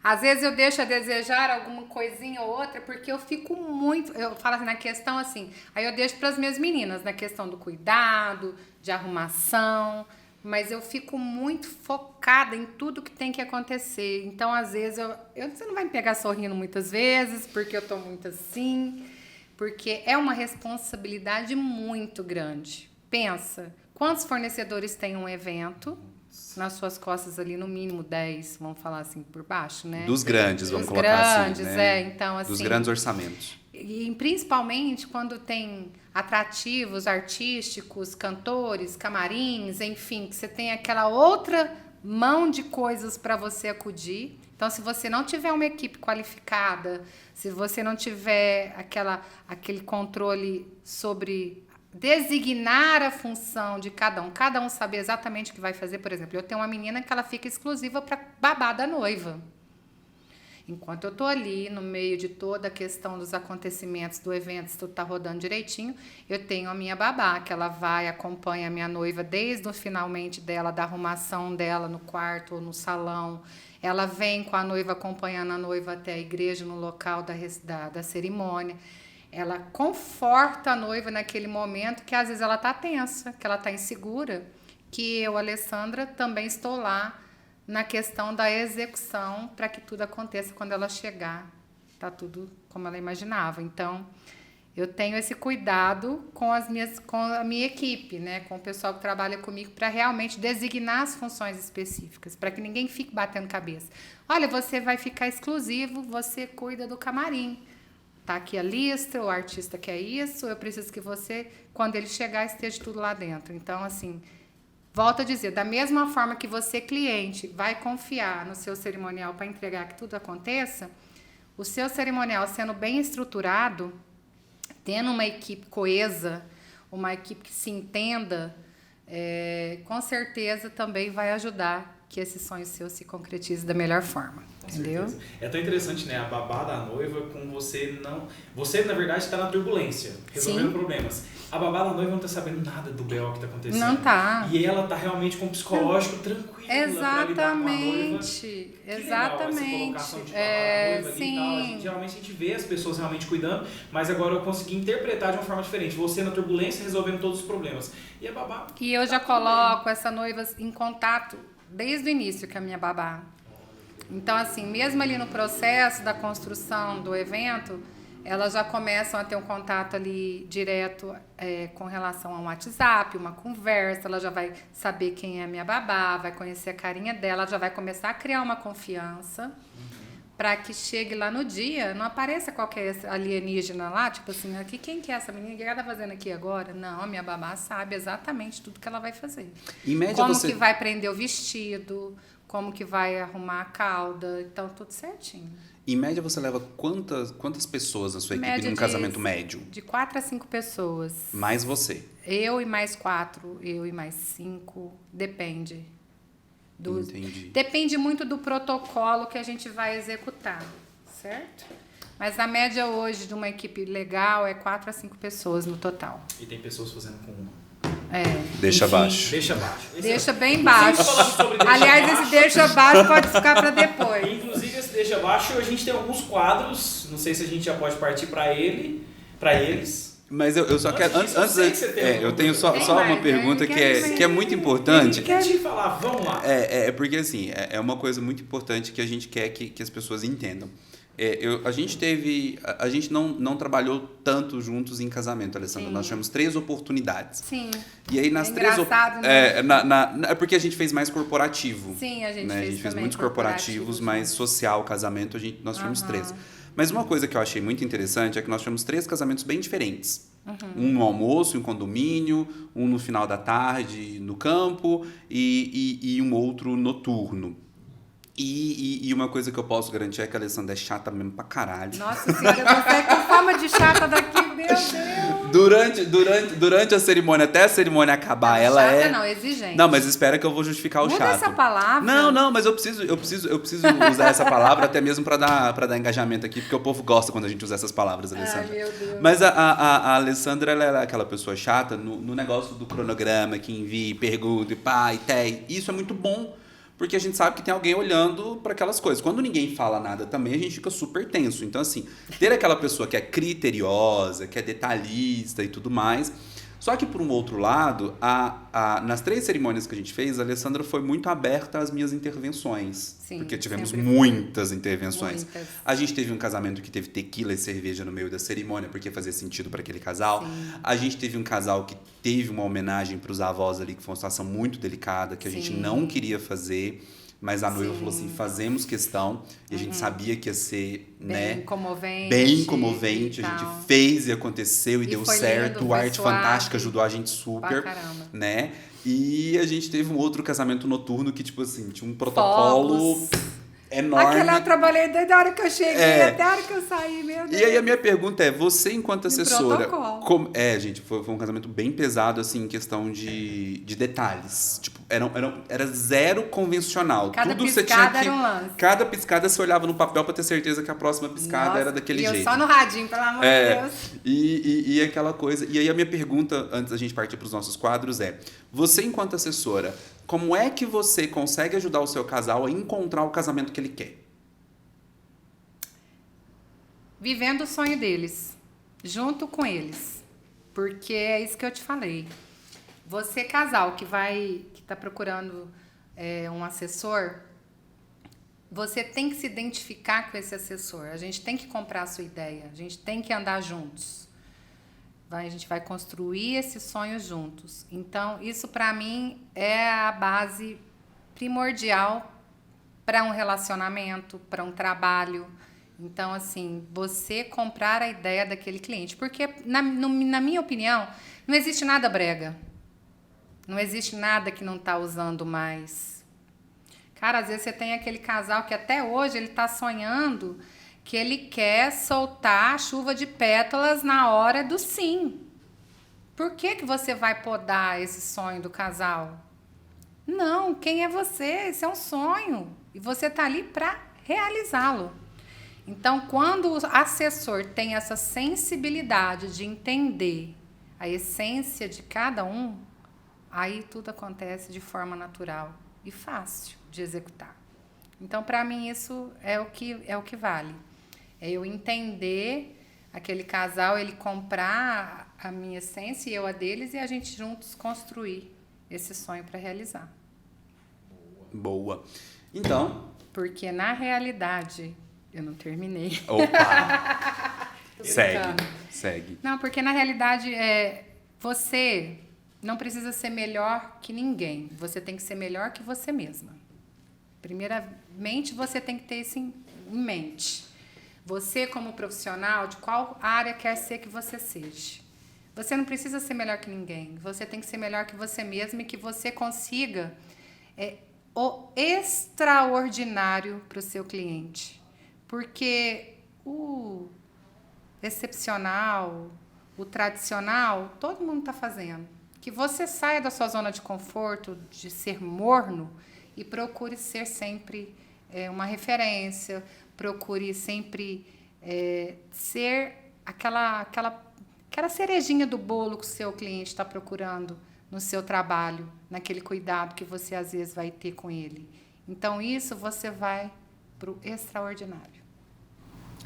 Às vezes eu deixo a desejar alguma coisinha ou outra porque eu fico muito... Eu falo assim, na questão assim... Aí eu deixo para as minhas meninas, na questão do cuidado, de arrumação... Mas eu fico muito focada em tudo que tem que acontecer. Então, às vezes, você não vai me pegar sorrindo muitas vezes porque eu tô muito assim... Porque é uma responsabilidade muito grande. Pensa, quantos fornecedores têm um evento nas suas costas ali, no mínimo 10, vamos falar assim, por baixo, né? Dos grandes, vamos colocar assim, né? Então, assim... Dos grandes orçamentos. E principalmente quando tem atrativos artísticos, cantores, camarins, enfim, que você tem aquela outra mão de coisas para você acudir. Então, se você não tiver uma equipe qualificada, se você não tiver aquele controle sobre designar a função de cada um saber exatamente o que vai fazer. Por exemplo, eu tenho uma menina que ela fica exclusiva para babá da noiva. Enquanto eu tô ali no meio de toda a questão dos acontecimentos do evento, se tudo tá rodando direitinho, eu tenho a minha babá, que ela vai, acompanha a minha noiva desde o finalmente dela, da arrumação dela no quarto ou no salão. Ela vem com a noiva, acompanhando a noiva até a igreja, no local da cerimônia. Ela conforta a noiva naquele momento que às vezes ela tá tensa, que tá insegura, que eu, Alessandra, também estou lá na questão da execução para que tudo aconteça quando ela chegar. Tá tudo como ela imaginava. Então, eu tenho esse cuidado com a minha equipe, né? Com o pessoal que trabalha comigo, para realmente designar as funções específicas, para que ninguém fique batendo cabeça. Olha, você vai ficar exclusivo, você cuida do camarim. Tá aqui a lista, o artista quer isso, eu preciso que você, quando ele chegar, esteja tudo lá dentro. Então, assim... Volto a dizer, da mesma forma que você, cliente, vai confiar no seu cerimonial para entregar que tudo aconteça, o seu cerimonial sendo bem estruturado, tendo uma equipe coesa, uma equipe que se entenda, com certeza também vai ajudar que esse sonho seu se concretize da melhor forma. Entendeu? Certeza. É tão interessante, né? A babá da noiva com você não... Você, na verdade, está na turbulência, resolvendo problemas. A babá da noiva não está sabendo nada do BO que está acontecendo. Não tá. E ela está realmente com o psicológico tranquilo. Exatamente. Exatamente. Essa colocação de babá da noiva ali e tal. Geralmente a gente vê as pessoas realmente cuidando, mas agora eu consegui interpretar de uma forma diferente. Você na turbulência resolvendo todos os problemas. E a babá... E eu já coloco essa noiva em contato desde o início com a minha babá. Então, assim, mesmo ali no processo da construção do evento, elas já começam a ter um contato ali direto com relação a um WhatsApp, uma conversa, ela já vai saber quem é a minha babá, vai conhecer a carinha dela, já vai começar a criar uma confiança para que chegue lá no dia, não apareça qualquer alienígena lá, tipo assim, aqui, quem que é essa menina? O que ela tá fazendo aqui agora? Não, a minha babá sabe exatamente tudo que ela vai fazer. Em média, como que vai prender o vestido, como que vai arrumar a cauda, então tudo certinho. Em média, você leva quantas pessoas na sua equipe num casamento médio? De 4 a 5 pessoas. Mais você? Eu e mais 4, eu e mais 5, depende. Entendi. Depende muito do protocolo que a gente vai executar, certo? Mas a média hoje de uma equipe legal é 4 a 5 pessoas no total. E tem pessoas fazendo com uma. Deixa abaixo. Deixa abaixo. Deixa bem baixo. Aliás, esse deixa abaixo pode ficar para depois. Inclusive, esse deixa abaixo, a gente tem alguns quadros. Não sei se a gente já pode partir para eles. Mas eu só quero... eu tenho só uma pergunta que é muito importante. Quer te falar? Vamos lá. Porque, assim, é uma coisa muito importante que a gente quer que as pessoas entendam. A gente não trabalhou tanto juntos em casamento, Alessandra. Sim. Nós tivemos 3 oportunidades. Sim. E aí nas três engraçado, né? é porque a gente fez mais corporativo. Sim, a gente né? fez A gente fez também muitos corporativos, mais social, casamento, nós tivemos 3. Mas uma coisa que eu achei muito interessante é que nós tivemos 3 casamentos bem diferentes. Um no almoço, em um condomínio, um no final da tarde, no campo, e um outro noturno. E uma coisa que eu posso garantir é que a Alessandra é chata mesmo pra caralho. Nossa senhora, você é com fama de chata daqui, meu Deus. Durante a cerimônia, até a cerimônia acabar, Não, ela chata é... não, exigente. Não, mas espera que eu vou justificar o Muda chato. essa palavra. Não, mas eu preciso usar essa palavra até mesmo pra dar engajamento aqui, porque o povo gosta quando a gente usa essas palavras, Alessandra. Ai, meu Deus. Mas a Alessandra, ela é aquela pessoa chata no negócio do cronograma, que envia, pergunta, e pá, e tem. Isso é muito bom, porque a gente sabe que tem alguém olhando para aquelas coisas. Quando ninguém fala nada também, a gente fica super tenso. Então, assim, ter aquela pessoa que é criteriosa, que é detalhista e tudo mais. Só que, por um outro lado, nas 3 cerimônias que a gente fez, a Alessandra foi muito aberta às minhas intervenções. Sim, porque tivemos sempre muitas intervenções. Muitas. A gente teve um casamento que teve tequila e cerveja no meio da cerimônia, porque fazia sentido para aquele casal. Sim. A gente teve um casal que teve uma homenagem para os avós ali, que foi uma situação muito delicada, que a gente Sim. não queria fazer. Mas a noiva Sim. falou assim, fazemos questão. E a gente sabia que ia ser, Bem comovente. bem comovente. e A gente tal. fez e aconteceu e deu foi certo. lindo, o foi Arte suave. Fantástica ajudou a gente super, Pra caramba. né? E a gente teve um outro casamento noturno que, tipo assim, tinha um protocolo Fogos. enorme. Aquela eu trabalhei desde a hora que eu cheguei até a hora que eu saí, meu Deus. E aí a minha pergunta é, você enquanto assessora... protocolo. Gente, foi um casamento bem pesado, assim, em questão de detalhes. Tipo, era zero convencional. Cada Tudo piscada você tinha que, era um lance. Cada piscada você olhava no papel pra ter certeza que a próxima piscada Nossa, era daquele e jeito. eu só no radinho, pelo amor de Deus. E aquela coisa... E aí a minha pergunta, antes da gente partir pros nossos quadros, é... Você, enquanto assessora, como é que você consegue ajudar o seu casal a encontrar o casamento que ele quer? Vivendo o sonho deles, junto com eles. Porque é isso que eu te falei. Você, casal, que está procurando um assessor, você tem que se identificar com esse assessor. A gente tem que comprar a sua ideia. A gente tem que andar juntos. A gente vai construir esse sonho juntos. Então, isso para mim é a base primordial para um relacionamento, para um trabalho. Então, assim, você comprar a ideia daquele cliente. Porque, na minha opinião, não existe nada brega. Não existe nada que não está usando mais. Cara, às vezes você tem aquele casal que até hoje ele está sonhando que ele quer soltar a chuva de pétalas na hora do sim. Por que você vai podar esse sonho do casal? Não, quem é você? Esse é um sonho. E você está ali para realizá-lo. Então, quando o assessor tem essa sensibilidade de entender a essência de cada um, aí tudo acontece de forma natural e fácil de executar. Então, para mim, isso é o que vale. É eu entender aquele casal, ele comprar a minha essência e eu a deles e a gente juntos construir esse sonho para realizar. Boa. Então... Porque, na realidade... Eu não terminei. Opa! Segue. Não, porque na realidade você não precisa ser melhor que ninguém. Você tem que ser melhor que você mesma. Primeiramente, você tem que ter isso em mente. Você, como profissional, de qual área quer ser que você seja. Você não precisa ser melhor que ninguém. Você tem que ser melhor que você mesma e que você consiga o extraordinário para o seu cliente. Porque o excepcional, o tradicional, todo mundo está fazendo. Que você saia da sua zona de conforto, de ser morno, e procure ser sempre uma referência, procure sempre ser aquela cerejinha do bolo que o seu cliente está procurando no seu trabalho, naquele cuidado que você às vezes vai ter com ele. Então, isso você vai para o extraordinário.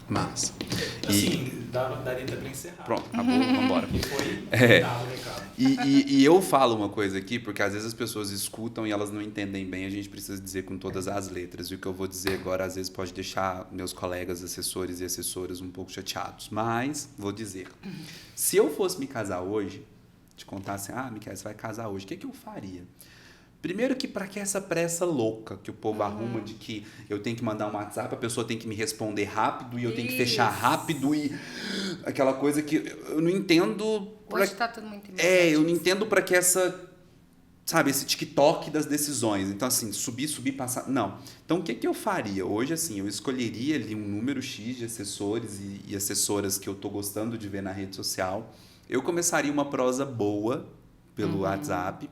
Massa. Assim, daria até pra encerrar. Pronto, acabou, vambora. Que foi dado o recado. E eu falo uma coisa aqui, porque às vezes as pessoas escutam e elas não entendem bem, a gente precisa dizer com todas as letras. E o que eu vou dizer agora, às vezes, pode deixar meus colegas assessores e assessoras um pouco chateados. Mas, vou dizer. Se eu fosse me casar hoje, te contasse, Miquel, você vai casar hoje, o que eu faria? Primeiro que para que essa pressa louca que o povo arruma de que eu tenho que mandar um WhatsApp, a pessoa tem que me responder rápido e eu tenho que fechar rápido e aquela coisa que eu não entendo... Hoje tá tudo muito eu não entendo para que esse TikTok das decisões. Então, assim, subir, passar... Não. Então, o que eu faria? Hoje, assim, eu escolheria ali um número X de assessores e assessoras que eu tô gostando de ver na rede social. Eu começaria uma prosa boa pelo WhatsApp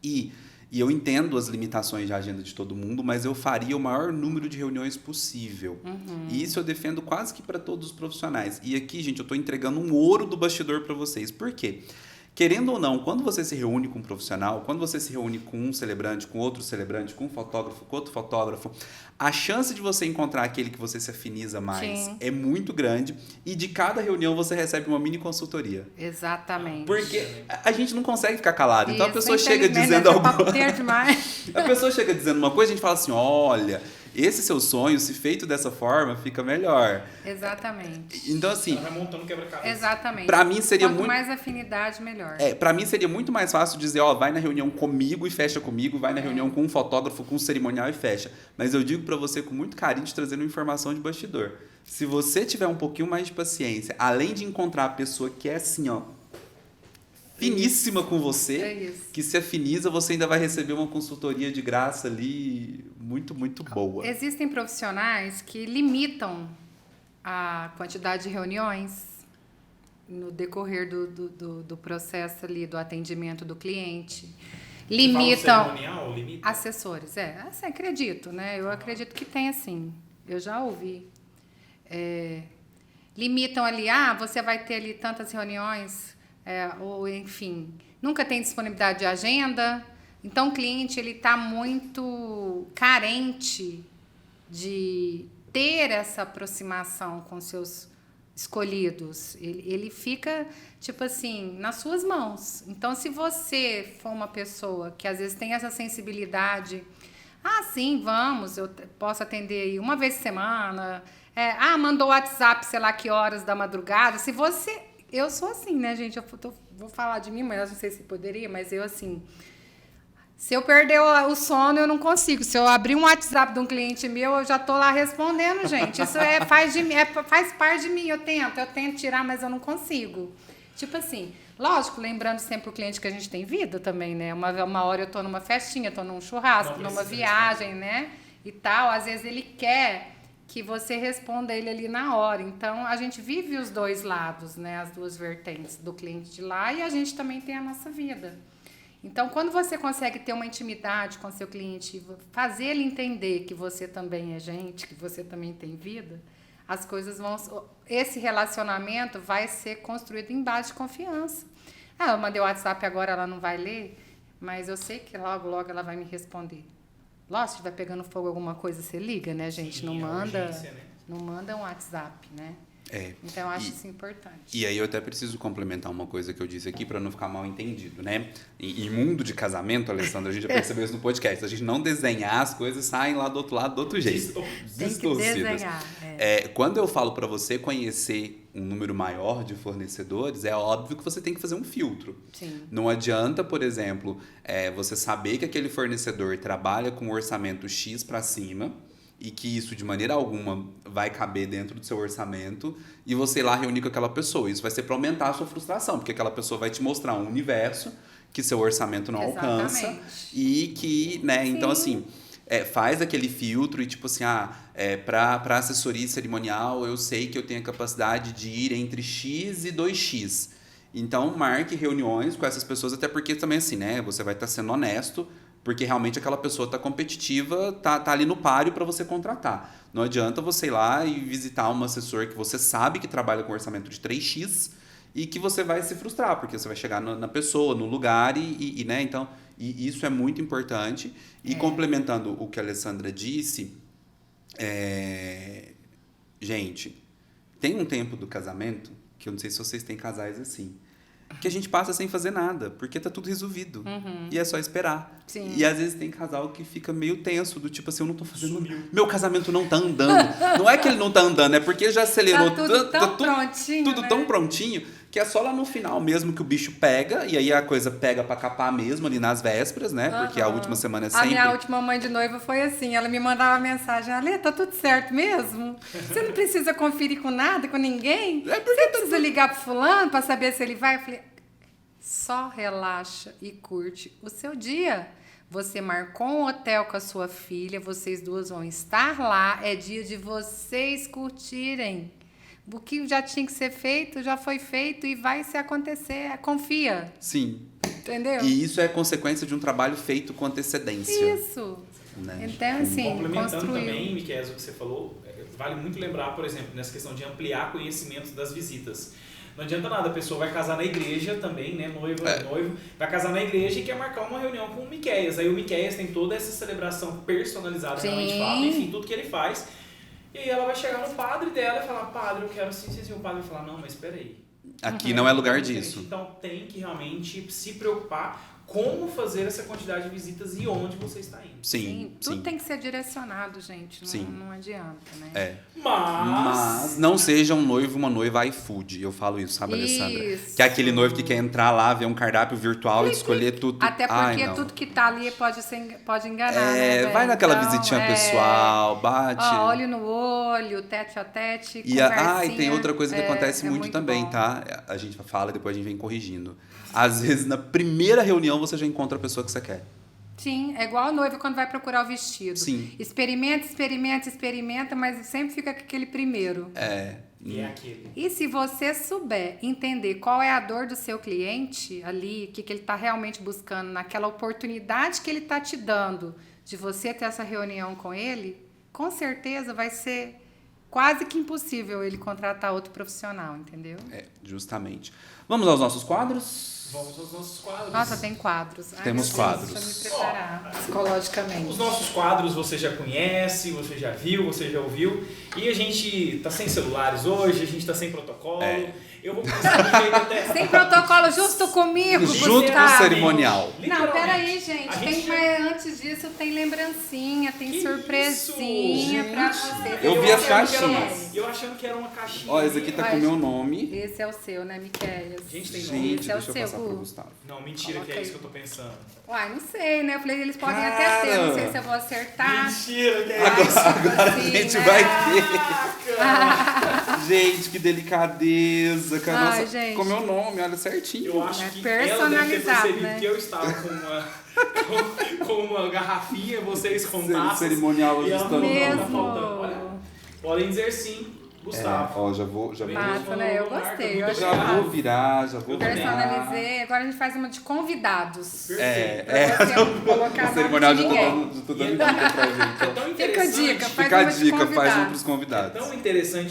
e eu entendo as limitações de agenda de todo mundo, mas eu faria o maior número de reuniões possível. E isso eu defendo quase que para todos os profissionais. E aqui, gente, eu estou entregando um ouro do bastidor para vocês. Por quê? Querendo ou não, quando você se reúne com um profissional, quando você se reúne com um celebrante, com outro celebrante, com um fotógrafo, com outro fotógrafo, a chance de você encontrar aquele que você se afiniza mais é muito grande e de cada reunião você recebe uma mini consultoria. Exatamente. Porque a gente não consegue ficar calado. Então a pessoa chega dizendo A pessoa chega dizendo uma coisa, a gente fala assim, olha, esse seu sonho, se feito dessa forma, fica melhor. Exatamente. Então, assim... Ela vai montando quebra-cabeça. Exatamente. Pra mim seria Quanto muito... mais afinidade, melhor. Pra mim seria muito mais fácil dizer, vai na reunião comigo e fecha comigo, vai na reunião com um fotógrafo, com um cerimonial e fecha. Mas eu digo pra você com muito carinho, te trazendo informação de bastidor. Se você tiver um pouquinho mais de paciência, além de encontrar a pessoa que é assim, finíssima com você, que se afiniza, você ainda vai receber uma consultoria de graça ali muito, muito boa. Existem profissionais que limitam a quantidade de reuniões no decorrer do processo ali, do atendimento do cliente. Limitam assessores. Assim, acredito, né? Eu acredito que tem, assim. Eu já ouvi. Limitam ali, você vai ter ali tantas reuniões... ou enfim, nunca tem disponibilidade de agenda, então o cliente ele está muito carente de ter essa aproximação com seus escolhidos, ele fica tipo assim, nas suas mãos. Então se você for uma pessoa que às vezes tem essa sensibilidade, sim, vamos, eu posso atender aí uma vez por semana, mandou o WhatsApp, sei lá que horas da madrugada, se você... Eu sou assim, né, gente? Vou falar de mim, mas não sei se poderia, mas eu, assim... Se eu perder o sono, eu não consigo. Se eu abrir um WhatsApp de um cliente meu, eu já tô lá respondendo, gente. Isso faz parte de mim. Eu tento tirar, mas eu não consigo. Tipo assim, lógico, lembrando sempre o cliente que a gente tem vida também, né? Uma hora eu tô numa festinha, tô num churrasco, numa viagem, né? E tal. Às vezes ele quer... que você responda ele ali na hora. Então, a gente vive os dois lados, né? As duas vertentes do cliente de lá e a gente também tem a nossa vida. Então, quando você consegue ter uma intimidade com seu cliente, fazer ele entender que você também é gente, que você também tem vida, as coisas vão... Esse relacionamento vai ser construído em base de confiança. Eu mandei o WhatsApp agora, ela não vai ler, mas eu sei que logo, logo ela vai me responder. Lógico, se estiver pegando fogo alguma coisa, você liga, né, gente? Sim, não manda um WhatsApp, né? Então, eu acho isso importante. E aí eu até preciso complementar uma coisa que eu disse aqui para não ficar mal entendido, né? Em mundo de casamento, Alessandra, a gente já percebeu isso no podcast. A gente não desenhar, as coisas saem lá do outro lado, do outro jeito. Tem que desenhar. Quando eu falo para você conhecer um número maior de fornecedores, é óbvio que você tem que fazer um filtro. Sim. Não adianta, por exemplo, você saber que aquele fornecedor trabalha com um orçamento X para cima e que isso de maneira alguma vai caber dentro do seu orçamento e você ir lá reunir com aquela pessoa. Isso vai ser para aumentar a sua frustração, porque aquela pessoa vai te mostrar um universo que seu orçamento não alcança e que, né, Sim. Então assim, faz aquele filtro e tipo assim, para assessoria cerimonial eu sei que eu tenho a capacidade de ir entre X e 2X. Então marque reuniões com essas pessoas, até porque também assim, né, você vai estar sendo honesto, porque realmente aquela pessoa está competitiva, tá ali no páreo para você contratar. Não adianta você ir lá e visitar um assessor que você sabe que trabalha com orçamento de 3X e que você vai se frustrar, porque você vai chegar na pessoa, no lugar né, então, isso é muito importante. E complementando o que a Alessandra disse, Gente, tem um tempo do casamento, que eu não sei se vocês têm casais assim, que a gente passa sem fazer nada, porque tá tudo resolvido. E é só esperar. Sim. E às vezes tem casal que fica meio tenso, do tipo assim, eu não tô fazendo... Meu casamento não tá andando. Não é que ele não tá andando, é porque já acelerou Tá tudo tão prontinho, tudo né? tão prontinho, que é só lá no final mesmo que o bicho pega, e aí a coisa pega pra capar mesmo ali nas vésperas, né? Porque a última semana é sempre... A minha última mãe de noiva foi assim, ela me mandava mensagem, Ale, tá tudo certo mesmo? Você não precisa conferir com nada, com ninguém? Você precisa ligar pro fulano pra saber se ele vai? Eu falei, só relaxa e curte o seu dia. Você marcou um hotel com a sua filha, vocês duas vão estar lá, é dia de vocês curtirem. O que já tinha que ser feito, já foi feito e vai se acontecer. Confia. Sim. Entendeu? E isso é consequência de um trabalho feito com antecedência. Isso. Né? Então, assim, Complementando construiu. também, Miquel, o que você falou, vale muito lembrar, por exemplo, nessa questão de ampliar conhecimento das visitas. Não adianta nada, a pessoa vai casar na igreja também, né? Noivo, vai casar na igreja e quer marcar uma reunião com o Miqueias. Aí o Miqueias tem toda essa celebração personalizada, realmente fala, enfim, tudo que ele faz. E aí ela vai chegar no padre dela e falar, padre, eu quero assim, assim. O padre vai falar, não, mas espera aí. Aqui não é lugar disso. Então tem que realmente se preocupar como fazer essa quantidade de visitas e onde você está indo. Sim, Tudo sim. tem que ser direcionado, gente. Sim. Não adianta, né? É. Mas Mas não seja um noivo, uma noiva iFood. Eu falo isso, sabe, Alessandra? Isso. Que é aquele noivo que quer entrar lá, ver um cardápio virtual e escolher tudo. Até porque não. tudo que tá ali pode enganar, né? Vai velho? naquela Então, visitinha pessoal, bate. Ó, olho no olho, tete a tete, E e tem outra coisa que acontece muito também, bom. tá? A gente fala e depois a gente vem corrigindo. Às vezes, na primeira reunião, você já encontra a pessoa que você quer. Sim, é igual a noiva quando vai procurar o vestido. Sim. Experimenta, mas sempre fica com aquele primeiro. E é aquele. E se você souber entender qual é a dor do seu cliente ali, o que ele está realmente buscando, naquela oportunidade que ele está te dando de você ter essa reunião com ele, com certeza vai ser quase que impossível ele contratar outro profissional, entendeu? Justamente. Vamos aos nossos quadros? Vamos aos nossos quadros. Nossa, tem quadros. Ai, Temos meu Deus, quadros. Deixa eu me preparar psicologicamente. Os nossos quadros você já conhece, você já viu, você já ouviu. E a gente tá sem celulares hoje, a gente tá sem protocolo. Eu vou começar do jeito até... Sem protocolo, justo comigo, Junto com o Gustavo. cerimonial. Não, peraí, gente. A Tem, gente mas antes disso tem lembrancinha, tem Que surpresinha isso? pra você. Eu vi as achando que era uma- caixinhas. Eu achando que era uma caixinha. Ó, esse aqui tá com o meu nome. Esse é o seu, né, Miqueias? Gente, tem nome. Gente, Esse é o deixa eu seu, passar pro Gu. Gustavo. Não, mentira, Coloca que é aí. isso que eu tô pensando. Uai, não sei, né? Eu falei, eles podem até Cara. ter, não sei se eu vou acertar. Mentira, que é Ai, isso? Agora a assim, gente né? vai ver. Gente, que delicadeza. Que a Ai, nossa... gente. Com o meu nome, olha certinho. Eu acho É que ela deve ter personalizado, percebido né? que eu estava com uma garrafinha, vocês com taças. Cerimonial e ela ajustando não o tá Mesmo. faltando. Olha, podem dizer sim, Gustavo. Ó, já vou Massa, né? Eu gostei, eu achei já vou virar, já vou virar. Personalizei. Agora a gente faz uma de convidados. Perfeito. Pra você não colocar O cerimonial nome já de tô ninguém. dando dica pra gente. É Então. tão Fica a interessante. dica, faz Fica a uma de dica, faz um convidados. pros É convidados.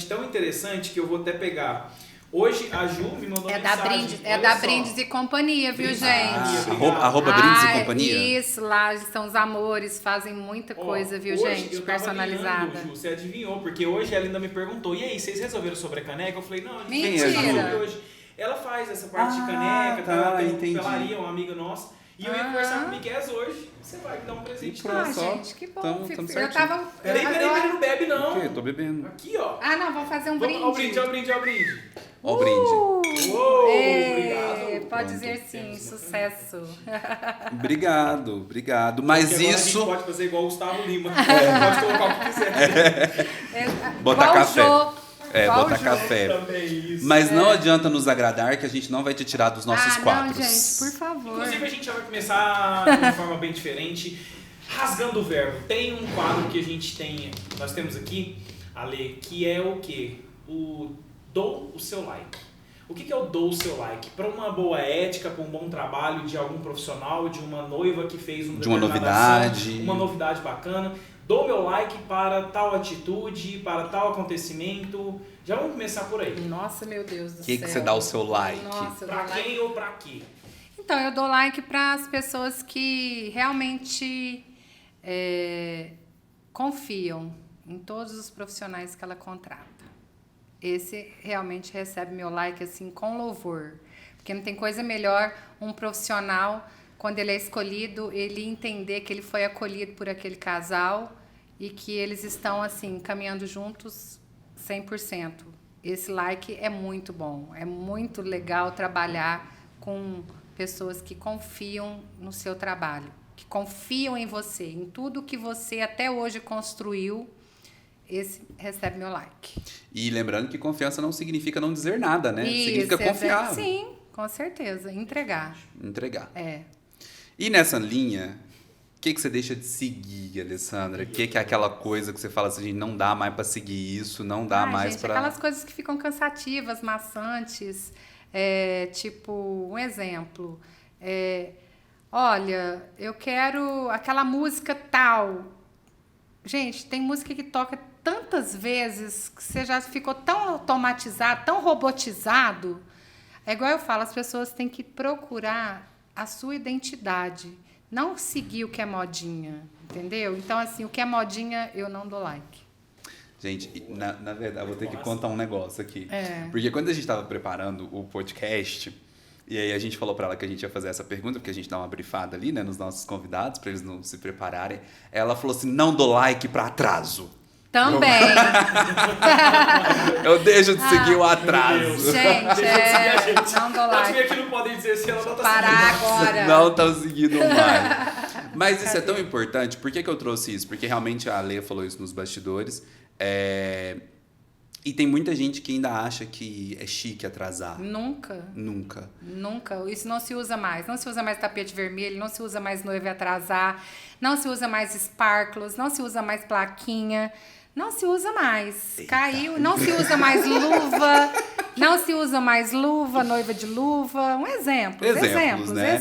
tão interessante que eu vou até pegar. Hoje a Ju me mandou É da mensagem. Brindes, olha só. Brindes e Companhia, viu, Brindes. gente? Obrigado. Arroba Brindes e Ai, Companhia? Isso, lá estão os amores, fazem muita Ó, coisa, viu, hoje gente? eu tava Personalizada. ligando, Ju, você adivinhou, porque hoje ela ainda me perguntou, e aí, vocês resolveram sobre a caneca? Eu falei, não, a gente Mentira. vai conversar sobre hoje. Ela faz essa parte de caneca, tá, ela tem entendi. pelaria, uma amiga nossa. E eu ia conversar com o Miguel hoje. Você vai me dar um presente. E pronto. Ah, só. gente, que bom. Tamo eu certinho. tava... Peraí, não bebe O não. quê? Tô bebendo. Aqui, ó. Ah, não, vamos fazer um brinde. Ó o brinde, ó o brinde, ó o brinde. Ó o brinde. Uou, Ê, obrigado. Pode Pronto. dizer sim, sucesso. Obrigado. Mas Porque agora isso... a gente pode fazer igual o Gustavo Lima. Pode colocar o que quiser. Botar Igual o café. Jô. Igual botar o Jô. café. Também isso. Mas não adianta nos agradar que a gente não vai te tirar dos nossos Não, quadros. gente, por favor. Inclusive, a gente já vai começar de uma forma bem diferente. Rasgando o verbo. Tem um quadro que a gente tem, nós temos aqui, Ale, que é o quê? O dou o seu like. O que é o dou o seu like? Para uma boa ética, para um bom trabalho de algum profissional, de uma noiva que fez De uma novidade. uma novidade bacana. Dou meu like para tal atitude, para tal acontecimento. Já vamos começar por aí. Nossa, meu Deus do O céu. que você dá o seu like? Nossa, eu Para dou like. quem ou para quê? Então, eu dou like para as pessoas que realmente confiam em todos os profissionais que ela contrata. esse realmente recebe meu like assim com louvor. Porque não tem coisa melhor um profissional, quando ele é escolhido, ele entender que ele foi acolhido por aquele casal e que eles estão assim caminhando juntos 100%. Esse like é muito bom, é muito legal trabalhar com pessoas que confiam no seu trabalho, que confiam em você, em tudo que você até hoje construiu. Esse recebe meu like. E lembrando que confiança não significa não dizer nada, né? Isso, Significa confiar. Sim, com certeza. Entregar. Entregar. É. E nessa linha, o que você deixa de seguir, Alessandra? O que é aquela coisa que você fala assim, não dá mais pra seguir isso, não dá mais gente, pra... aquelas coisas que ficam cansativas, maçantes. Tipo, um exemplo. Olha, eu quero aquela música tal. Gente, tem música que toca tantas vezes que você já ficou tão automatizado, tão robotizado. É igual eu falo, as pessoas têm que procurar a sua identidade, não seguir o que é modinha, entendeu? Então, assim, o que é modinha, eu não dou like. Gente, na verdade, eu vou ter que contar um negócio aqui. Porque quando a gente estava preparando o podcast, e aí a gente falou para ela que a gente ia fazer essa pergunta, porque a gente dá uma brifada ali, né, nos nossos convidados, para eles não se prepararem. Ela falou assim, não dou like para atraso. Também. Eu deixo de seguir o atraso. Gente, não dou like. Acho que aqui não podem dizer se ela não tá Parar seguindo. agora. Não estão seguindo mais. Mas isso é tão importante. Por que eu trouxe isso? Porque realmente a Lê falou isso nos bastidores. E tem muita gente que ainda acha que é chique atrasar. Nunca. Isso não se usa mais. Não se usa mais tapete vermelho, não se usa mais noiva atrasar, não se usa mais sparkles, não se usa mais plaquinha. Não se usa mais. Eita. Caiu. Não se usa mais luva. Não se usa mais luva, noiva de luva. Exemplos, né?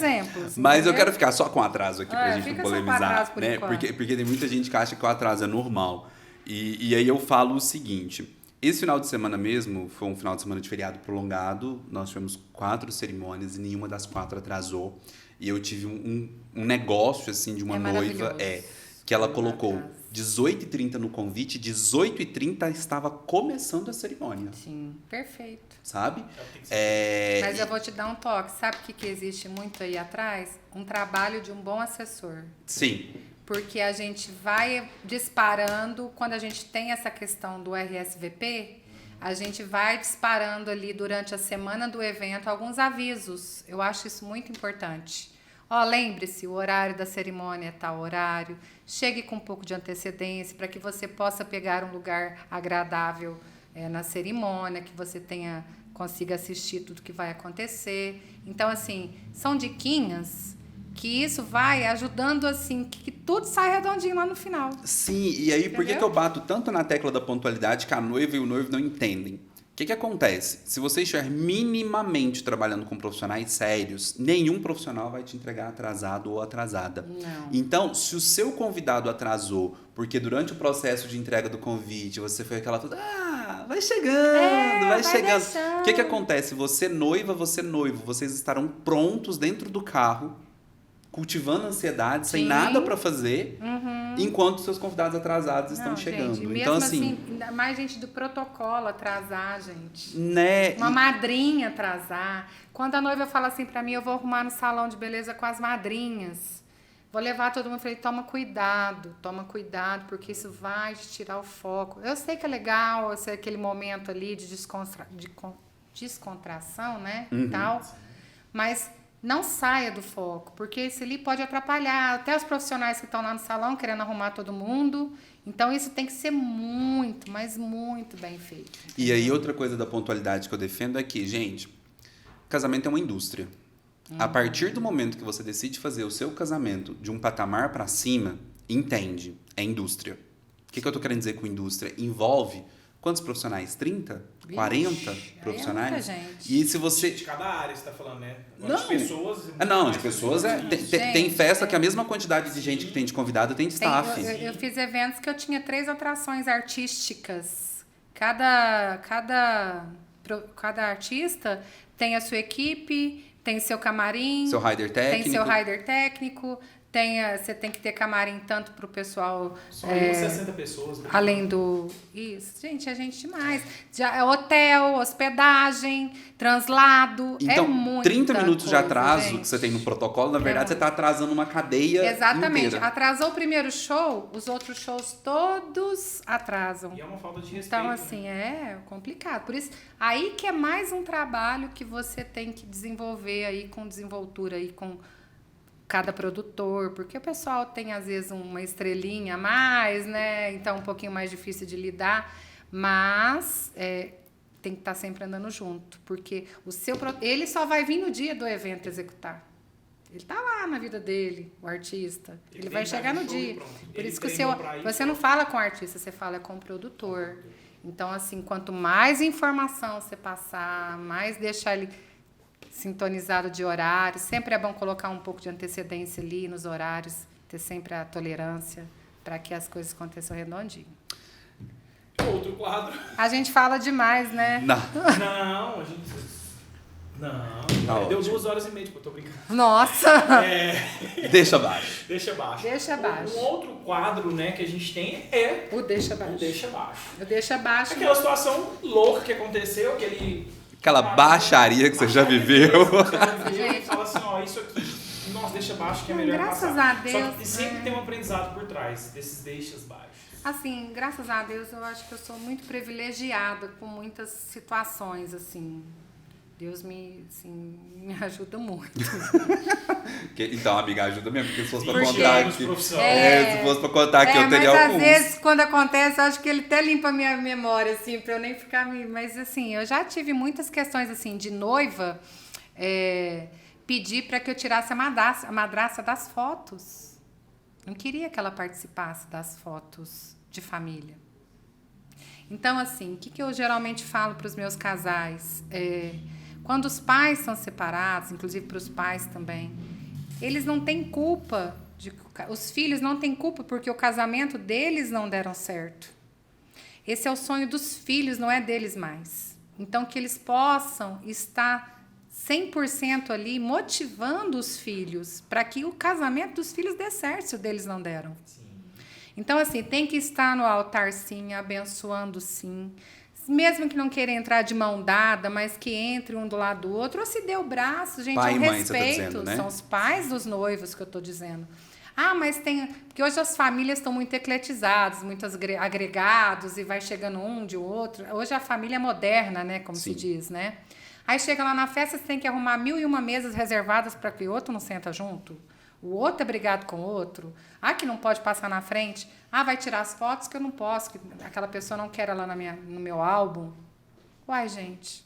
Mas entendeu? eu quero ficar só com atraso aqui pra gente não fica só com polemizar. atraso por Né? enquanto. Porque tem muita gente que acha que o atraso é normal. E aí eu falo o seguinte. Esse final de semana mesmo foi um final de semana de feriado prolongado. Nós tivemos 4 cerimônias e nenhuma das 4 atrasou. E eu tive um negócio assim de uma noiva que ela colocou 18h30 no convite, 18h30 estava começando a cerimônia. Sim, perfeito. Sabe? Mas eu vou te dar um toque. Sabe o que existe muito aí atrás? Um trabalho de um bom assessor. Sim. Porque a gente vai disparando, quando a gente tem essa questão do RSVP, a gente vai disparando ali durante a semana do evento alguns avisos. Eu acho isso muito importante. Lembre-se, o horário da cerimônia é tal horário. Chegue com um pouco de antecedência para que você possa pegar um lugar agradável na cerimônia, que você consiga assistir tudo que vai acontecer. Então, assim, são diquinhas que isso vai ajudando, assim, que tudo sai redondinho lá no final. Sim, e aí por que eu bato tanto na tecla da pontualidade que a noiva e o noivo não entendem? O que acontece? Se você estiver minimamente trabalhando com profissionais sérios, nenhum profissional vai te entregar atrasado ou atrasada. Não. Então, se o seu convidado atrasou, porque durante o processo de entrega do convite, você foi aquela coisa, vai chegando, vai chegando. Deixando. O que acontece? Você noiva, você noivo, vocês estarão prontos dentro do carro, cultivando ansiedade, sem nada para fazer, enquanto seus convidados atrasados estão chegando. Gente, mesmo então, assim, ainda mais gente do protocolo atrasar, gente. Né? Uma madrinha atrasar. Quando a noiva fala assim pra mim, eu vou arrumar no salão de beleza com as madrinhas. Vou levar todo mundo. Eu falei, toma cuidado, porque isso vai te tirar o foco. Eu sei que é legal, eu sei aquele momento ali de descontração, né? E tal. Mas não saia do foco, porque isso ali pode atrapalhar até os profissionais que estão lá no salão querendo arrumar todo mundo. Então, isso tem que ser muito, mas muito bem feito. Entendeu? E aí, outra coisa da pontualidade que eu defendo é que, gente, casamento é uma indústria. A partir do momento que você decide fazer o seu casamento de um patamar para cima, entende, é indústria. O que eu tô querendo dizer com indústria? Envolve quantos profissionais? 30? 40 profissionais? É muita gente. E se você... De cada área, você tá falando, né? Não. De pessoas... de pessoas tem festa que a mesma quantidade de gente que tem de convidado tem de staff. Eu fiz eventos que eu tinha 3 atrações artísticas. Cada artista tem a sua equipe, tem seu camarim, Seu rider técnico. tem seu rider técnico, você tem que ter camarim tanto pro pessoal... Só aí 60 pessoas. Né? Além do... Isso, gente, é gente demais. Já, hotel, hospedagem, translado, então, é muita 30 minutos coisa, de atraso gente. que você tem no protocolo, na verdade, você está atrasando uma cadeia Exatamente. inteira. Atrasou o primeiro show, os outros shows todos atrasam. E é uma falta de respeito. Então, assim, é complicado. Por isso, aí que é mais um trabalho que você tem que desenvolver aí com desenvoltura aí com cada produtor, porque o pessoal tem às vezes uma estrelinha a mais, né? Então, um pouquinho mais difícil de lidar, mas tem que estar sempre andando junto, porque ele só vai vir no dia do evento executar. Ele tá lá na vida dele, o artista. Ele vai chegar no dia. Por isso que você não fala com o artista, você fala com o produtor. Então, assim, quanto mais informação você passar, mais deixar ele sintonizado de horário. Sempre é bom colocar um pouco de antecedência ali nos horários, ter sempre a tolerância para que as coisas aconteçam redondinho. Outro quadro. A gente fala demais, né? Não. Não, a gente... Não, deu 2h30, tipo, eu tô brincando. Nossa! Deixa abaixo. Deixa abaixo. Deixa abaixo. Um outro quadro, né, que a gente tem é O deixa abaixo. o deixa abaixo. O deixa abaixo. Aquela situação louca que aconteceu, Aquela baixaria que você já viveu. E fala assim, ó, isso aqui, nossa, deixa abaixo que é melhor graças passar. a Deus, Só que sempre tem um aprendizado por trás desses deixas baixos. Assim, graças a Deus, eu acho que eu sou muito privilegiada com muitas situações, assim. Deus me ajuda muito. Então, amiga, ajuda mesmo, porque se fosse pra Porque contar aqui. Se fosse pra contar aqui, eu teria mas alguns. às vezes, quando acontece, eu acho que ele até limpa a minha memória, assim, pra eu nem ficar... Mas, assim, eu já tive muitas questões, assim, de noiva pedir pra que eu tirasse a madrasta das fotos. Não queria que ela participasse das fotos de família. Então, assim, o que eu geralmente falo para os meus casais? Quando os pais são separados, inclusive para os pais também, eles não têm culpa, os filhos não têm culpa porque o casamento deles não deram certo. Esse é o sonho dos filhos, não é deles mais. Então, que eles possam estar 100% ali motivando os filhos para que o casamento dos filhos dê certo se o deles não deram. Sim. Então, assim, tem que estar no altar, sim, abençoando, sim. Mesmo que não queira entrar de mão dada, mas que entre um do lado do outro, ou se dê o braço, gente, pai é um e mãe, respeito. você tá dizendo, né? São os pais dos noivos que eu estou dizendo. Ah, mas tem... Porque hoje as famílias estão muito ecletizadas, muito agregados, e vai chegando um de outro. Hoje a família é moderna, né, como Sim. se diz, né? Aí chega lá na festa, você tem que arrumar 1001 mesas reservadas para que o outro não senta junto. O outro é brigado com o outro. Ah, que não pode passar na frente. Ah, vai tirar as fotos que eu não posso, que aquela pessoa não quer ela no meu álbum. Uai, gente,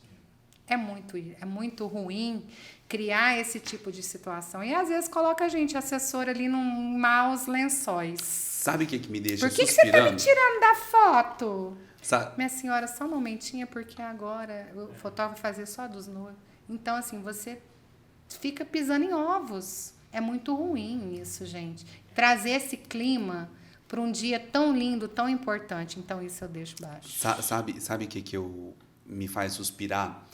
é muito ruim criar esse tipo de situação. E às vezes coloca a gente, assessor, ali num maus lençóis. Sabe o que me deixa Por que suspirando? você tá me tirando da foto? Sabe? Minha senhora, só um momentinho, porque agora o fotógrafo vai fazer só dos noivos. Então, assim, você fica pisando em ovos. É muito ruim isso, gente. Trazer esse clima para um dia tão lindo, tão importante. Então, isso eu deixo baixo. Sabe o que me faz suspirar?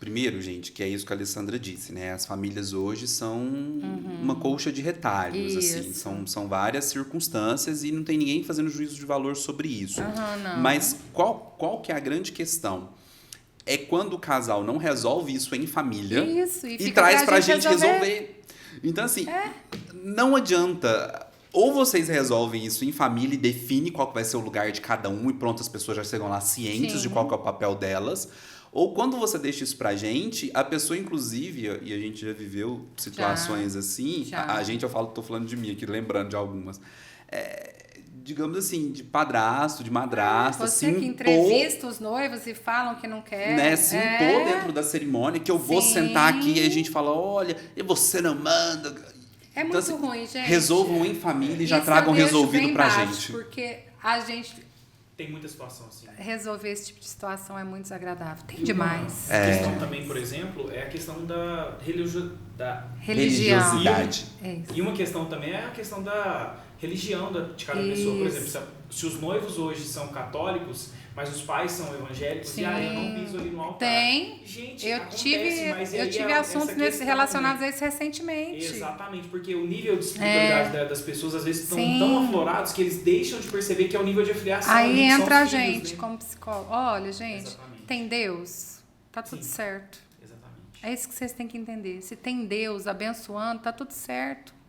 Primeiro, gente, que é isso que a Alessandra disse, né? As famílias hoje são uma colcha de retalhos, assim. São várias circunstâncias e não tem ninguém fazendo juízo de valor sobre isso. Não. Mas qual que é a grande questão? É quando o casal não resolve isso em família e traz pra gente resolver. Então, assim, não adianta. Ou vocês resolvem isso em família e definem qual que vai ser o lugar de cada um e pronto, as pessoas já chegam lá cientes de qual que é o papel delas. Ou quando você deixa isso pra gente, a pessoa, inclusive, e a gente já viveu situações assim, a gente, tô falando de mim aqui, lembrando de algumas, digamos assim, de padrasto, de madrasta, você que entrevista os noivos e falam que não quer. Né, se impor dentro da cerimônia, que eu vou sentar aqui e a gente fala, olha, e você não manda. É muito assim, ruim, gente. Resolvam em família e já tragam resolvido pra gente. Porque a gente... Tem muita situação assim. Resolver esse tipo de situação é muito desagradável. Tem demais. A questão também, por exemplo, é a questão da religiosidade. E uma questão também é a questão da religião de cada pessoa. Por exemplo, se os noivos hoje são católicos, mas os pais são evangélicos, Sim. e aí eu não piso ali no altar. Tem. Gente, Eu tive assuntos relacionados a isso recentemente. Exatamente, porque o nível de espiritualidade das pessoas às vezes estão tão aflorados que eles deixam de perceber que é o nível de afiliação. Aí entra a filhos, gente né? como psicólogo. Olha, gente, Exatamente. tem Deus, tá tudo certo. Exatamente. É isso que vocês têm que entender. Se tem Deus abençoando, tá tudo certo.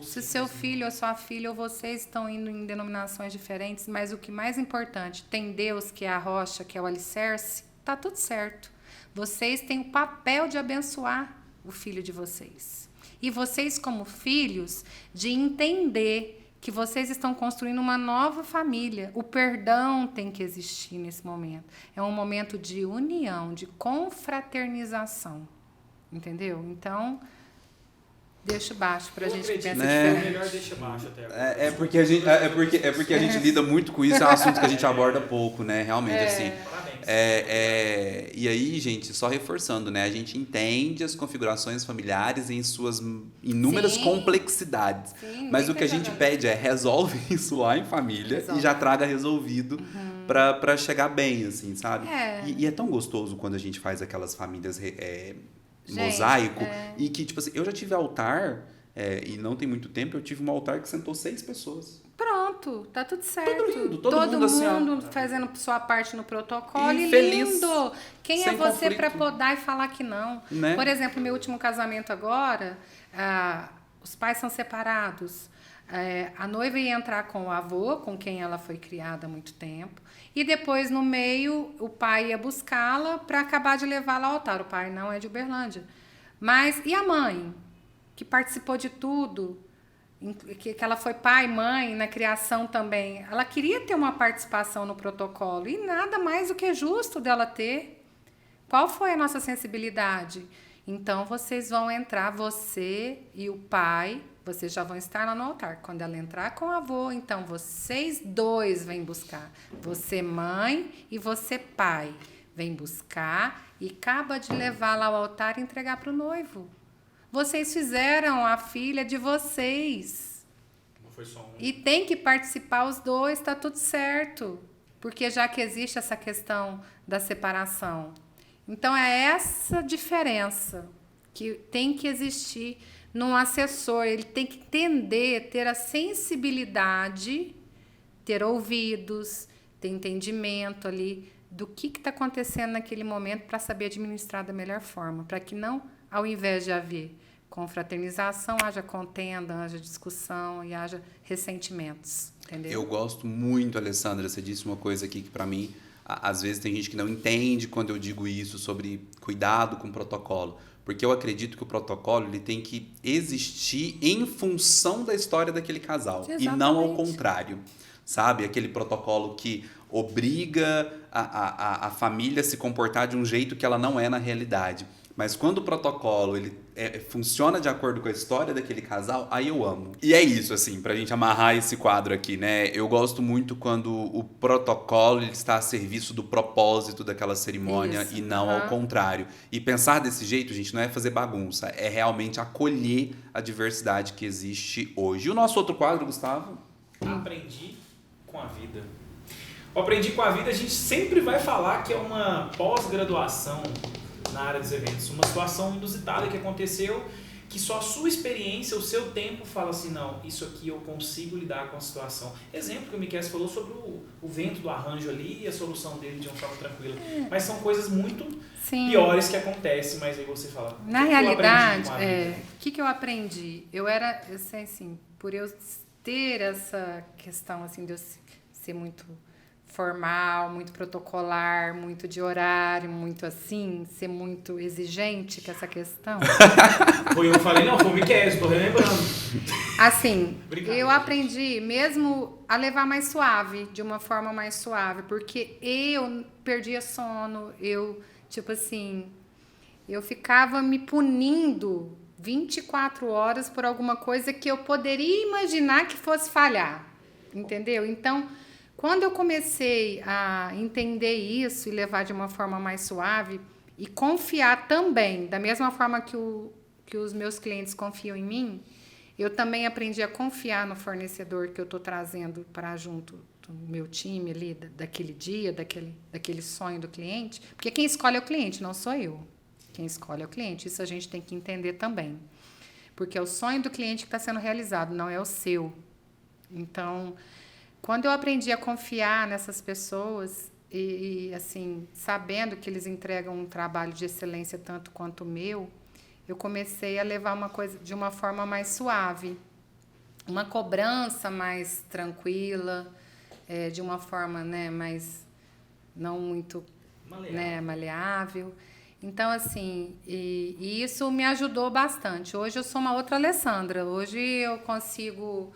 Se seu filho ou sua filha ou vocês estão indo em denominações diferentes, mas o que mais importante, tem Deus, que é a rocha, que é o alicerce, tá tudo certo. Vocês têm o papel de abençoar o filho de vocês. E vocês, como filhos, de entender que vocês estão construindo uma nova família. O perdão tem que existir nesse momento. É um momento de união, de confraternização. Entendeu? Então, deixa baixo pra gente que pensa diferente. Melhor deixa baixo até agora. É porque a gente lida muito com isso, é um assunto que a gente aborda pouco, né? Realmente, assim. Parabéns. E aí, gente, só reforçando, né? A gente entende as configurações familiares em suas inúmeras complexidades. Sim, mas o que a gente pede é resolve isso lá em família e já traga resolvido pra chegar bem, assim, sabe? E é tão gostoso quando a gente faz aquelas famílias mosaico e que, tipo assim, eu já tive altar e não tem muito tempo, eu tive um altar que sentou 6 pessoas. Pronto, tá tudo certo. Todo mundo assim, ó, fazendo sua parte no protocolo e feliz, lindo. Quem é sem você conflito, para podar e falar que não? né? Por exemplo, meu último casamento agora, os pais são separados. A noiva ia entrar com o avô, com quem ela foi criada há muito tempo, e depois no meio o pai ia buscá-la para acabar de levá-la ao altar. O pai não é de Uberlândia. Mas e a mãe, que participou de tudo, que ela foi pai, mãe, na criação também? Ela queria ter uma participação no protocolo e nada mais do que justo dela ter. Qual foi a nossa sensibilidade? Então vocês vão entrar, você e o pai, vocês já vão estar lá no altar. Quando ela entrar com o avô, então vocês dois vêm buscar. Você mãe e você pai. Vem buscar e acaba de levá-la ao altar e entregar para o noivo. Vocês fizeram a filha de vocês. Não foi só um. E tem que participar os dois, tá tudo certo. Porque já que existe essa questão da separação. Então é essa diferença que tem que existir num assessor. Ele tem que entender, ter a sensibilidade, ter ouvidos, ter entendimento ali do que está acontecendo naquele momento para saber administrar da melhor forma, para que não, ao invés de haver confraternização, haja contenda, haja discussão e haja ressentimentos, entendeu? Eu gosto muito, Alessandra, você disse uma coisa aqui que para mim, às vezes tem gente que não entende quando eu digo isso sobre cuidado com o protocolo, porque eu acredito que o protocolo ele tem que existir em função da história daquele casal. Exatamente. E não ao contrário, sabe? Aquele protocolo que obriga a família a se comportar de um jeito que ela não é na realidade. Mas quando o protocolo ele funciona de acordo com a história daquele casal, aí eu amo. E é isso, assim, pra gente amarrar esse quadro aqui, né? Eu gosto muito quando o protocolo ele está a serviço do propósito daquela cerimônia e não ao contrário. E pensar desse jeito, gente, não é fazer bagunça, é realmente acolher a diversidade que existe hoje. E o nosso outro quadro, Gustavo? Aprendi com a vida. O Aprendi com a Vida, a gente sempre vai falar que é uma pós-graduação na área dos eventos, uma situação inusitada que aconteceu, que só a sua experiência, o seu tempo fala assim, não, isso aqui eu consigo lidar com a situação. Exemplo que o Miquel falou sobre o vento do arranjo ali e a solução dele de uma forma tranquila. Mas são coisas muito piores que acontecem, mas aí você fala... Na realidade, o que eu aprendi? Eu era, assim, por eu ter essa questão, assim, de eu ser muito formal, muito protocolar, muito de horário, muito assim, ser muito exigente com essa questão. Foi eu que falei, não, foi o Miquel, estou relembrando. Assim, eu aprendi mesmo a levar mais suave, de uma forma mais suave, porque eu perdia sono, eu, tipo assim, eu ficava me punindo 24 horas por alguma coisa que eu poderia imaginar que fosse falhar, entendeu? Então, quando eu comecei a entender isso e levar de uma forma mais suave e confiar também, da mesma forma que os meus clientes confiam em mim, eu também aprendi a confiar no fornecedor que eu estou trazendo para junto do meu time ali, daquele dia, daquele sonho do cliente, porque quem escolhe é o cliente, não sou eu. Quem escolhe é o cliente, isso a gente tem que entender também. Porque é o sonho do cliente que está sendo realizado, não é o seu. Então, quando eu aprendi a confiar nessas pessoas e assim, sabendo que eles entregam um trabalho de excelência tanto quanto o meu, eu comecei a levar uma coisa de uma forma mais suave. Uma cobrança mais tranquila, de uma forma, né, mais não muito maleável. Então, assim, e isso me ajudou bastante. Hoje eu sou uma outra Alessandra. Hoje eu consigo,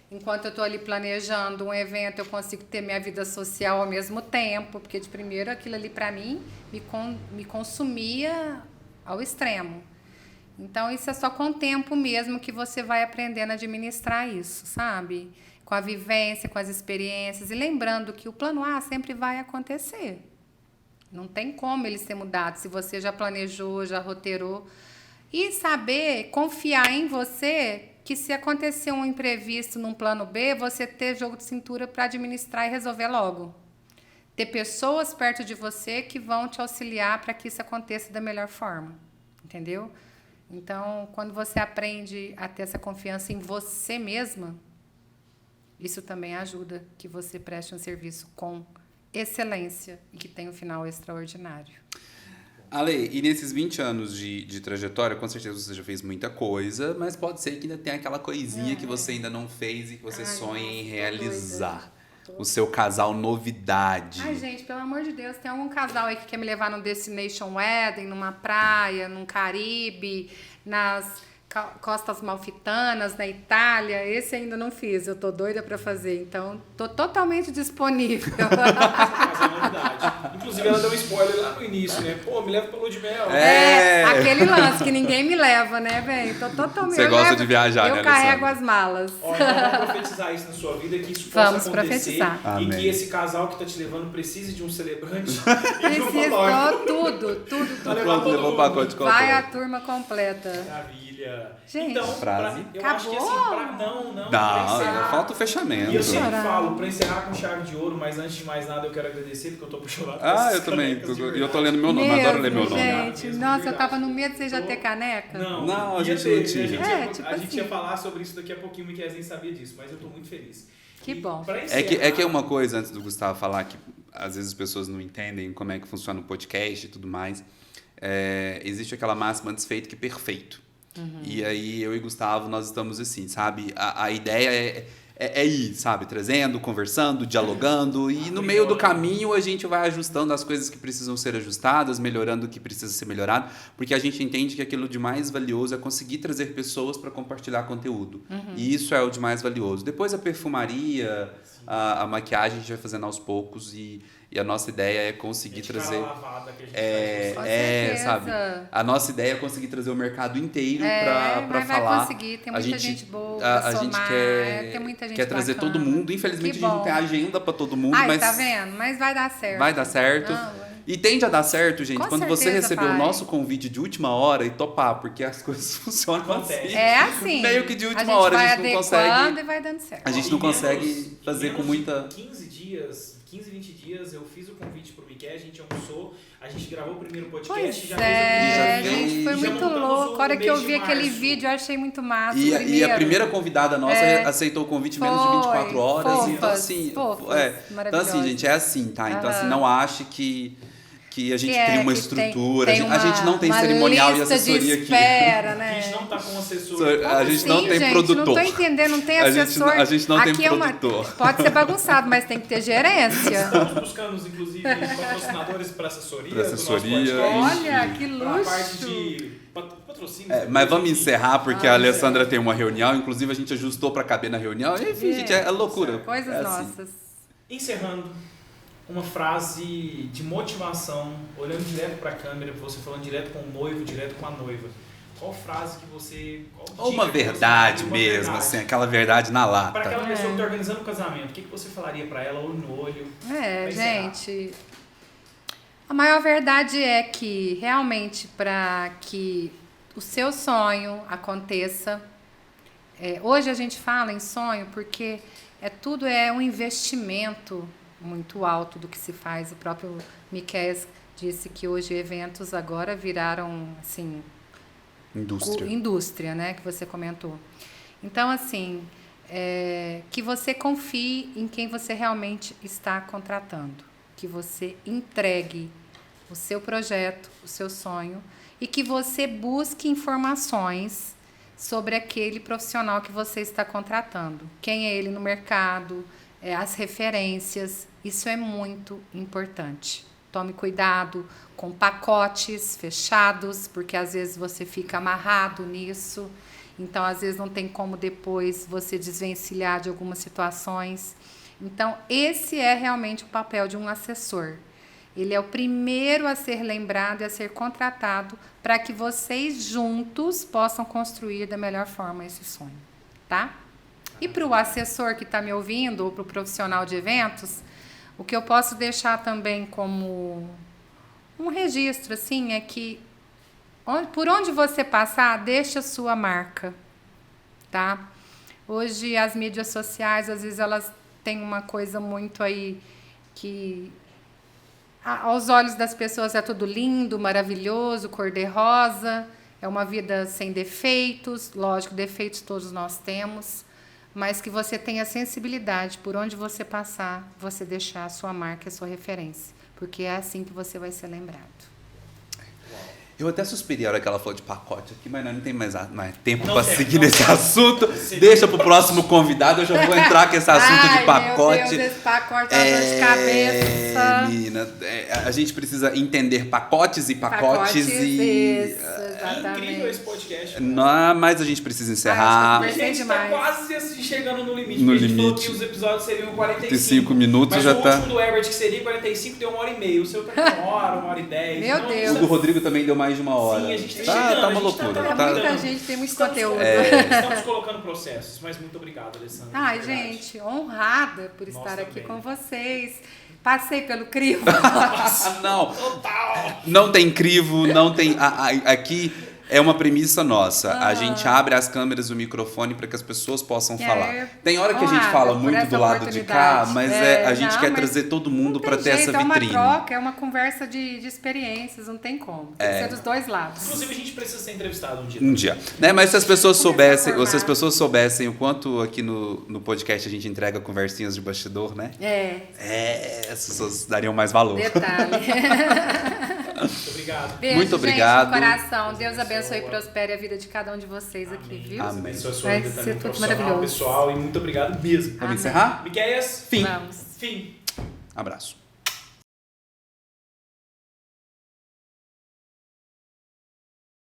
enquanto eu estou ali planejando um evento, eu consigo ter minha vida social ao mesmo tempo, porque de primeiro aquilo ali para mim me consumia ao extremo. Então, isso é só com o tempo mesmo que você vai aprendendo a administrar isso, sabe? Com a vivência, com as experiências. E lembrando que o plano A sempre vai acontecer. Não tem como ele ser mudado se você já planejou, já roteirou. E saber confiar em você que se acontecer um imprevisto num plano B, você ter jogo de cintura para administrar e resolver logo. Ter pessoas perto de você que vão te auxiliar para que isso aconteça da melhor forma. Entendeu? Então, quando você aprende a ter essa confiança em você mesma, isso também ajuda que você preste um serviço com excelência e que tenha um final extraordinário. Ale, e nesses 20 anos de trajetória, com certeza você já fez muita coisa, mas pode ser que ainda tenha aquela coisinha que você ainda não fez e que você sonha em realizar. O seu casal novidade. Ai, gente, pelo amor de Deus, tem algum casal aí que quer me levar num Destination Wedding, numa praia, num Caribe, nas Costas Malfitanas, na Itália? Esse ainda não fiz, eu tô doida pra fazer, então tô totalmente disponível. Mas é novidade. Inclusive, ela deu um spoiler lá no início, né? Pô, me leva pra lua de mel. Aquele lance que ninguém me leva, né, velho? Tô totalmente... Você gosta de viajar, né, Alessandra? Eu carrego as malas. Ó, então vamos profetizar isso na sua vida, que isso possa Vamos acontecer. profetizar. E que esse casal que tá te levando precise de um celebrante e de uma loja. Precisou tudo. Tá levando todo Levou o mundo. pacote completo. Vai a turma completa. Maravilha. Gente, então, frase. eu acho que assim, não, pra Não, encerrar. falta o fechamento. E eu sempre falo, pra encerrar com chave de ouro, mas antes de mais nada eu quero agradecer, porque eu tô puxando Eu também. E eu tô lendo meu nome, adoro ler meu nome. Gente, nossa, eu tava no medo de você já ter caneca. Não, a gente não tinha. A gente ia falar sobre isso daqui a pouquinho, o Miquel nem sabia disso, mas eu tô muito feliz. Que bom. É que uma coisa, antes do Gustavo falar, que às vezes as pessoas não entendem como é que funciona o podcast e tudo mais, existe aquela máxima antes feito que perfeito. Uhum. E aí eu e Gustavo, nós estamos assim, sabe? A ideia é ir, sabe? Trazendo, conversando, dialogando. E no meio do caminho a gente vai ajustando as coisas que precisam ser ajustadas, melhorando o que precisa ser melhorado. Porque a gente entende que aquilo de mais valioso é conseguir trazer pessoas para compartilhar conteúdo. Uhum. E isso é o de mais valioso. Depois a perfumaria, a maquiagem a gente vai fazendo aos poucos e a nossa ideia é conseguir trazer... Lavada que a gente sabe? A nossa ideia é conseguir trazer o mercado inteiro para falar. Vai conseguir, tem muita gente boa pra somar, gente tem muita gente quer trazer bacana. todo mundo. Infelizmente a gente não tem agenda para todo mundo. Mas tá vendo? Mas vai dar certo. Vai dar certo. E tende a dar certo, gente, quando você receber o nosso convite de última hora e topar, porque as coisas funcionam assim. É assim. Meio que de última hora a gente não consegue. E vai dando certo. A gente não consegue fazer com muita... 15, 20 dias, eu fiz o convite pro Miquel, a gente almoçou, a gente gravou o primeiro podcast e já fez gente, foi muito louco. A hora que eu vi aquele vídeo, eu achei muito massa. E a primeira convidada nossa aceitou o convite em menos de 24 horas. Fofas, então, assim, então, assim, gente, é assim, tá? Então, assim, não ache que a gente tem uma estrutura. A gente não tem cerimonial e assessoria aqui. Né? A gente não tá com assessor. A gente não tem produtor. Não tô entendendo, não tem assessor. A gente não tem aqui produtor. Pode ser bagunçado, mas tem que ter gerência. Estamos buscando, inclusive, patrocinadores para assessoria. Olha, que luxo. Pra parte de patrocínio. Mas vamos encerrar, porque a Alessandra tem uma reunião. Inclusive, a gente ajustou para caber na reunião. Enfim, gente, é loucura. Coisas nossas. Assim. Encerrando. Uma frase de motivação, olhando direto para a câmera, você falando direto com o noivo, direto com a noiva. Qual frase que você... Ou uma verdade mesmo, assim, aquela verdade na lata. Para aquela pessoa que está organizando o casamento, o que você falaria para ela, olho no olho? Gente, a maior verdade é que realmente para que o seu sonho aconteça... hoje a gente fala em sonho porque... tudo é um investimento muito alto do que se faz. O próprio Miqueias disse que hoje eventos agora viraram, assim, indústria, né, que você comentou. Então, assim, que você confie em quem você realmente está contratando, que você entregue o seu projeto, o seu sonho, e que você busque informações sobre aquele profissional que você está contratando. Quem é ele no mercado, as referências, isso é muito importante. Tome cuidado com pacotes fechados, porque às vezes você fica amarrado nisso, então às vezes não tem como depois você desvencilhar de algumas situações. Então esse é realmente o papel de um assessor. Ele é o primeiro a ser lembrado e a ser contratado para que vocês juntos possam construir da melhor forma esse sonho, tá? E para o assessor que está me ouvindo, ou para o profissional de eventos, o que eu posso deixar também como um registro, assim, é que por onde você passar, deixa a sua marca, tá? Hoje as mídias sociais, às vezes elas têm uma coisa muito aí que aos olhos das pessoas é tudo lindo, maravilhoso, cor-de-rosa, é uma vida sem defeitos, lógico, defeitos todos nós temos, mas que você tenha sensibilidade, por onde você passar, você deixar a sua marca, a sua referência, porque é assim que você vai ser lembrado. Eu até suspirei a hora que ela falou de pacote aqui, mas não tem mais tempo para seguir nesse assunto. Deixa pro próximo convidado, eu já vou entrar com esse assunto de pacote. Meu Deus, esse pacote tá dor de cabeça. Menina, a gente precisa entender pacotes e pacotes isso, É incrível esse podcast. Não, mas a gente precisa encerrar. A gente tá quase chegando no limite. No a gente limite. falou que os episódios seriam 45 minutos, mas já o tá. último do Herbert, que seria 45, deu 1h30. O seu tá com 1h10. Meu Deus. O do Rodrigo também deu mais de uma hora. Sim, a gente tá uma loucura. Muita gente, tem muito conteúdo. Estamos colocando processos, mas muito obrigado, Alessandra. Ai, gente, honrada por estar aqui com vocês. Passei pelo crivo. Não. Total. Não tem crivo, não tem. Aqui é uma premissa nossa. A gente abre as câmeras e o microfone para que as pessoas possam falar. Tem hora que a gente fala muito do lado de cá, mas a gente quer trazer todo mundo para ter essa vitrine. É uma troca, é uma conversa de experiências, não tem como. Tem que ser dos dois lados. Inclusive, a gente precisa ser entrevistado um dia. Um dia. Né? Mas se as pessoas soubessem, ou se as pessoas soubessem o quanto aqui no podcast a gente entrega conversinhas de bastidor, né? As pessoas dariam mais valor. Detalhe. Muito obrigado. Beijo, muito obrigado. Gente, no coração. Deus abençoe e prospere a vida de cada um de vocês aqui, viu? Amém. Abençoe a sua Vai vida ser também, tudo profissional, maravilhoso. pessoal, e muito obrigado mesmo. Vamos encerrar? Miqueias, Fim. Vamos. fim. Abraço.